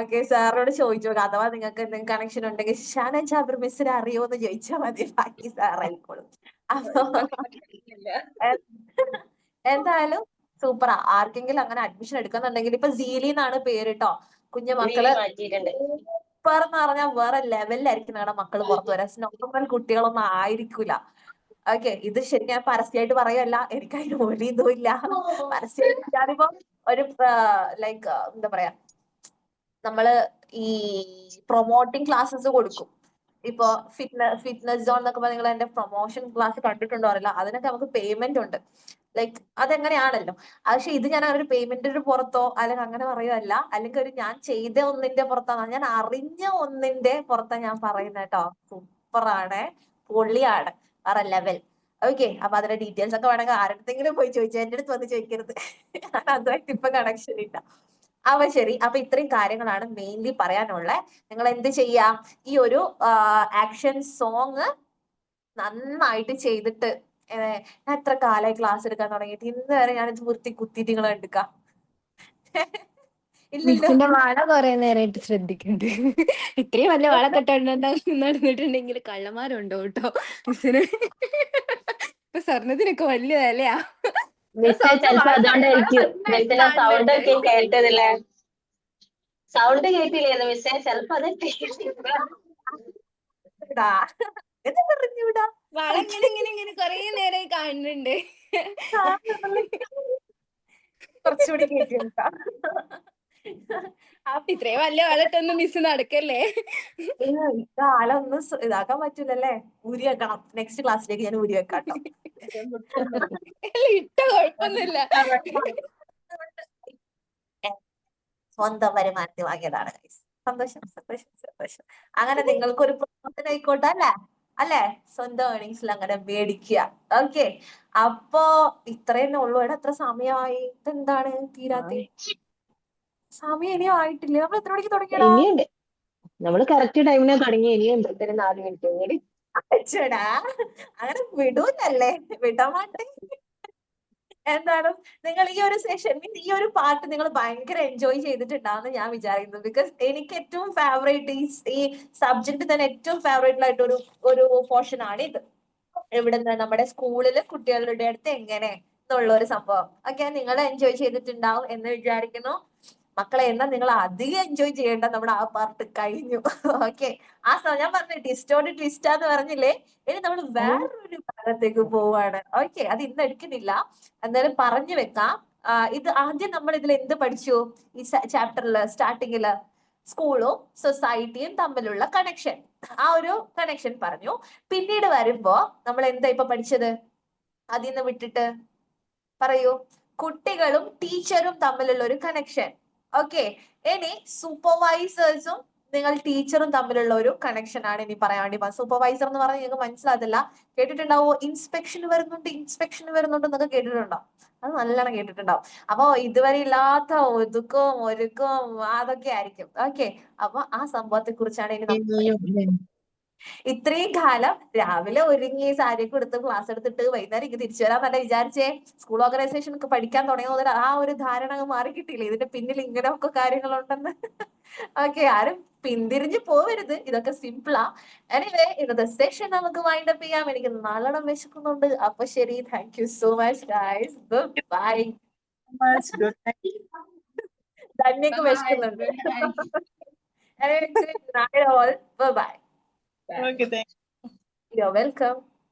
ഓക്കെ, സാറിനോട് ചോദിച്ചു നോക്കാം. അഥവാ നിങ്ങൾക്ക് എന്തെങ്കിലും കണക്ഷൻ ഉണ്ടെങ്കിൽ ഷാന ജാബിർ മിസ്സിനെ അറിയോന്ന് ചോദിച്ചാൽ മതി. ബാക്കി സാർ ആയിക്കോളും. അപ്പൊ എന്തായാലും സൂപ്പറാ. ആർക്കെങ്കിലും അങ്ങനെ അഡ്മിഷൻ എടുക്കുന്നുണ്ടെങ്കിൽ ഇപ്പൊ സീലി എന്നാണ് പേര് കേട്ടോ. കുഞ്ഞു മക്കള് മാറ്റിയിട്ടുണ്ട്. സൂപ്പർ എന്ന് പറഞ്ഞാൽ വേറെ ലെവലിലായിരിക്കും നിങ്ങളുടെ മക്കള് പുറത്തു വരാൻ. നോർമൽ കുട്ടികളൊന്നും ആയിരിക്കൂല. ഓക്കെ, ഇത് ശരിക്കും ഞാൻ പരസ്യമായിട്ട് പറയല്ല. എനിക്ക് അതിന് ഒരു ഇതും ഇല്ല. പരസ്യമായിട്ട് ഞാനിപ്പോ ഒരു ലൈക്ക് എന്താ പറയാ, നമ്മള് ഈ പ്രൊമോട്ടിംഗ് ക്ലാസ്സസ് കൊടുക്കും. ഇപ്പൊ ഫിറ്റ്നസ് സോൺ എന്നൊക്കെ പറഞ്ഞാൽ നിങ്ങൾ എന്റെ പ്രൊമോഷൻ ക്ലാസ് കണ്ടിട്ടുണ്ടോ അറിയില്ല. അതിനൊക്കെ നമുക്ക് പേയ്മെന്റ് ഉണ്ട്. ലൈക്ക് അതെങ്ങനെയാണല്ലോ. പക്ഷെ ഇത് ഞാൻ ഒരു പേയ്മെന്റിന് പുറത്തോ അല്ലെങ്കിൽ അങ്ങനെ പറയുമല്ല, അല്ലെങ്കിൽ ഒരു ഞാൻ ചെയ്ത ഒന്നിന്റെ പുറത്താണ്, ഞാൻ അറിഞ്ഞ ഒന്നിന്റെ പുറത്താ ഞാൻ പറയുന്നത് കേട്ടോ. സൂപ്പറാണ്, പൊള്ളിയാണ്, വേറെ ലെവൽ. ഓക്കെ, അപ്പൊ അതിന്റെ ഡീറ്റെയിൽസ് ഒക്കെ വേണമെങ്കിൽ ആരുടെങ്കിലും പോയി ചോദിച്ചു. എന്റെ അടുത്ത് വന്ന് ചോദിക്കരുത്. ഞാൻ അതുമായിട്ട് ഇപ്പൊ കണക്ഷൻ ഇല്ല. അപ്പൊ ശരി, അപ്പൊ ഇത്രയും കാര്യങ്ങളാണ് മെയിൻലി പറയാനുള്ളത്. നിങ്ങൾ എന്ത് ചെയ്യാ, ഈ ഒരു ആക്ഷൻ സോങ് നന്നായിട്ട് ചെയ്തിട്ട്, ഞാൻ എത്ര കാലമായി ക്ലാസ് എടുക്കാൻ തുടങ്ങിയിട്ട് ഇന്ന് വരെ ഞാൻ ഇത് വൃത്തി കുത്തിയിട്ട് നിങ്ങൾ എടുക്കാം. ഇല്ലല്ലോ. മിസ്സിന്റെ വള കൊറേ നേരമായിട്ട് ശ്രദ്ധിക്കുന്നുണ്ട്. ഇത്രയും വലിയ വള നടന്നിട്ടുണ്ടെങ്കിൽ കള്ളന്മാരുണ്ടോ കേട്ടോ മിസ്സിന്. ഇപ്പൊ സ്വർണത്തിനൊക്കെ വലിയ വിലയാ. മിസ്സേ, ചിലപ്പോ അതുകൊണ്ടായിരിക്കും മിസ്സിന്റെ സൗണ്ട് ഒക്കെ കേട്ടതില്ലേ. സൗണ്ട് കേട്ടില്ലായിരുന്നു മിസ്സേ. ചിലപ്പോ അത് എന്താ പറഞ്ഞൂടാ. വള ഇങ്ങനെ കൊറേ നേരമായി കാണുന്നുണ്ട്. കുറച്ചുകൂടി കേട്ടി. ഇത്രയും വലിയ വളട്ടൊന്നും മിസ് നടക്കല്ലേ. ആളൊന്നും ഇതാക്കാൻ പറ്റൂലല്ലേ. ഊരി വെക്കണം. നെക്സ്റ്റ് ക്ലാസ്സിലേക്ക് ഞാൻ ഊരി വെക്കാം ട്ടോ. ഇട്ട കുഴപ്പമൊന്നുമില്ല. സ്വന്തം വരുമാനത്തിൽ വാങ്ങിയതാണ്. സന്തോഷം, സന്തോഷം, സന്തോഷം. അങ്ങനെ നിങ്ങൾക്കൊരു പ്രൊമോഷൻ ആയിക്കോട്ടെ. അല്ലെ? സ്വന്തം ഏണിങ്സിൽ അങ്ങനെ മേടിക്കുക. ഓക്കെ, അപ്പോ ഇത്രയെന്നെ ഉള്ളൂ. ഇവിടെ എത്ര സമയമായി? ഇതെന്താണ് തീരാത്തെ? സമയം ഇനിയും ആയിട്ടില്ല. നമ്മൾ എത്ര മണിക്ക് തുടങ്ങിയടാ? ഇനിയുണ്ട്. നമ്മള് കറക്റ്റ് ടൈമിന് തുടങ്ങി. ഇനിയുണ്ട് 4 മിനിറ്റ് കൂടി. അച്ഛടാ, അങ്ങനെ വിടൂലല്ലേ, വിടാൻ മാട്ടേ. എന്തായാലും നിങ്ങൾ ഈ ഒരു സെഷൻ, ഈ ഒരു പാട്ട് നിങ്ങൾ ഭയങ്കര എൻജോയ് ചെയ്തിട്ടുണ്ടാവുമെന്ന് ഞാൻ വിചാരിക്കുന്നു. ബിക്കോസ് എനിക്ക് ഏറ്റവും ഫേവറേറ്റ് ഈ സബ്ജക്ട് തന്നെ ഏറ്റവും ഫേവറേറ്റ് ആയിട്ട് ഒരു പോർഷൻ ആണ് ഇത്. ഇവിടുന്ന് നമ്മുടെ സ്കൂളില് കുട്ടികളുടെ അടുത്ത് എങ്ങനെ എന്നുള്ള ഒരു സംഭവം ഒക്കെ നിങ്ങൾ എൻജോയ് ചെയ്തിട്ടുണ്ടാവും എന്ന് വിചാരിക്കുന്നു. മക്കളെ എന്നാ നിങ്ങൾ അധികം എൻജോയ് ചെയ്യേണ്ട, നമ്മുടെ ആ പാർട്ട് കഴിഞ്ഞു. ഓക്കെ, ആ ഞാൻ പറഞ്ഞ ട്വിസ്റ്റോട് ട്വിസ്റ്റാന്ന് പറഞ്ഞില്ലേ, ഇനി നമ്മൾ വേറൊരു ഭാഗത്തേക്ക് പോവാണ്. ഓക്കെ, അത് ഇന്ന് എടുക്കുന്നില്ല, എന്തായാലും പറഞ്ഞു വെക്കാം. ഇത് ആദ്യം നമ്മൾ ഇതിൽ എന്ത് പഠിച്ചു ഈ ചാപ്റ്ററിൽ സ്റ്റാർട്ടിങ്ങില്? സ്കൂളും സൊസൈറ്റിയും തമ്മിലുള്ള കണക്ഷൻ, ആ ഒരു കണക്ഷൻ പറഞ്ഞു. പിന്നീട് വരുമ്പോ നമ്മൾ എന്താ ഇപ്പൊ പഠിച്ചത്? അതിൽ നിന്ന് വിട്ടിട്ട് പറയൂ. കുട്ടികളും ടീച്ചറും തമ്മിലുള്ള ഒരു കണക്ഷൻ. ഓക്കെ, ഇനി സൂപ്പർവൈസേഴ്സും നിങ്ങൾ ടീച്ചറും തമ്മിലുള്ള ഒരു കണക്ഷൻ ആണ് ഇനി പറയാൻ വേണ്ടി. സൂപ്പർവൈസർ എന്ന് പറഞ്ഞാൽ നിങ്ങൾക്ക് മനസ്സിലാകത്തില്ല, കേട്ടിട്ടുണ്ടാവോ? ഇൻസ്പെക്ഷൻ വരുന്നുണ്ട്, ഇൻസ്പെക്ഷൻ വരുന്നുണ്ട് എന്നൊക്കെ കേട്ടിട്ടുണ്ടോ? അത് നല്ലോണം കേട്ടിട്ടുണ്ടാവും. അപ്പൊ ഇതുവരെ ഇല്ലാത്ത ഒതുക്കവും ഒരുക്കവും അതൊക്കെ ആയിരിക്കും. ഓക്കെ, അപ്പൊ ആ സംഭവത്തെ കുറിച്ചാണ് ഇനി നമ്മൾ ഇത്രയും കാലം രാവിലെ ഒരുങ്ങി സാരിയൊക്കെ എടുത്ത് ക്ലാസ് എടുത്തിട്ട് വൈകുന്നേരം ഇങ്ങ് തിരിച്ചു വരാന്നല്ല വിചാരിച്ചേ. സ്കൂൾ ഓർഗനൈസേഷൻ ഒക്കെ പഠിക്കാൻ തുടങ്ങിയ മുതൽ ആ ഒരു ധാരണ അങ്ങ് മാറി കിട്ടിയില്ലേ, ഇതിന്റെ പിന്നിൽ ഇങ്ങനെയൊക്കെ കാര്യങ്ങളുണ്ടെന്ന്. ഓക്കെ, ആരും പിന്തിരിഞ്ഞു പോവരുത്, ഇതൊക്കെ സിമ്പിളാ. എനിവേ, ഇന്നത്തെ സെഷൻ നമുക്ക് വൈൻഡ് അപ്പ് ചെയ്യാം. എനിക്ക് നല്ലോണം വിശക്കുന്നുണ്ട്. അപ്പൊ ശരി, thank you so much guys, bye. Good night. ധന്യക്ക് വിശക്കുന്നുണ്ട്. All, bye bye. Okay, thank You're welcome.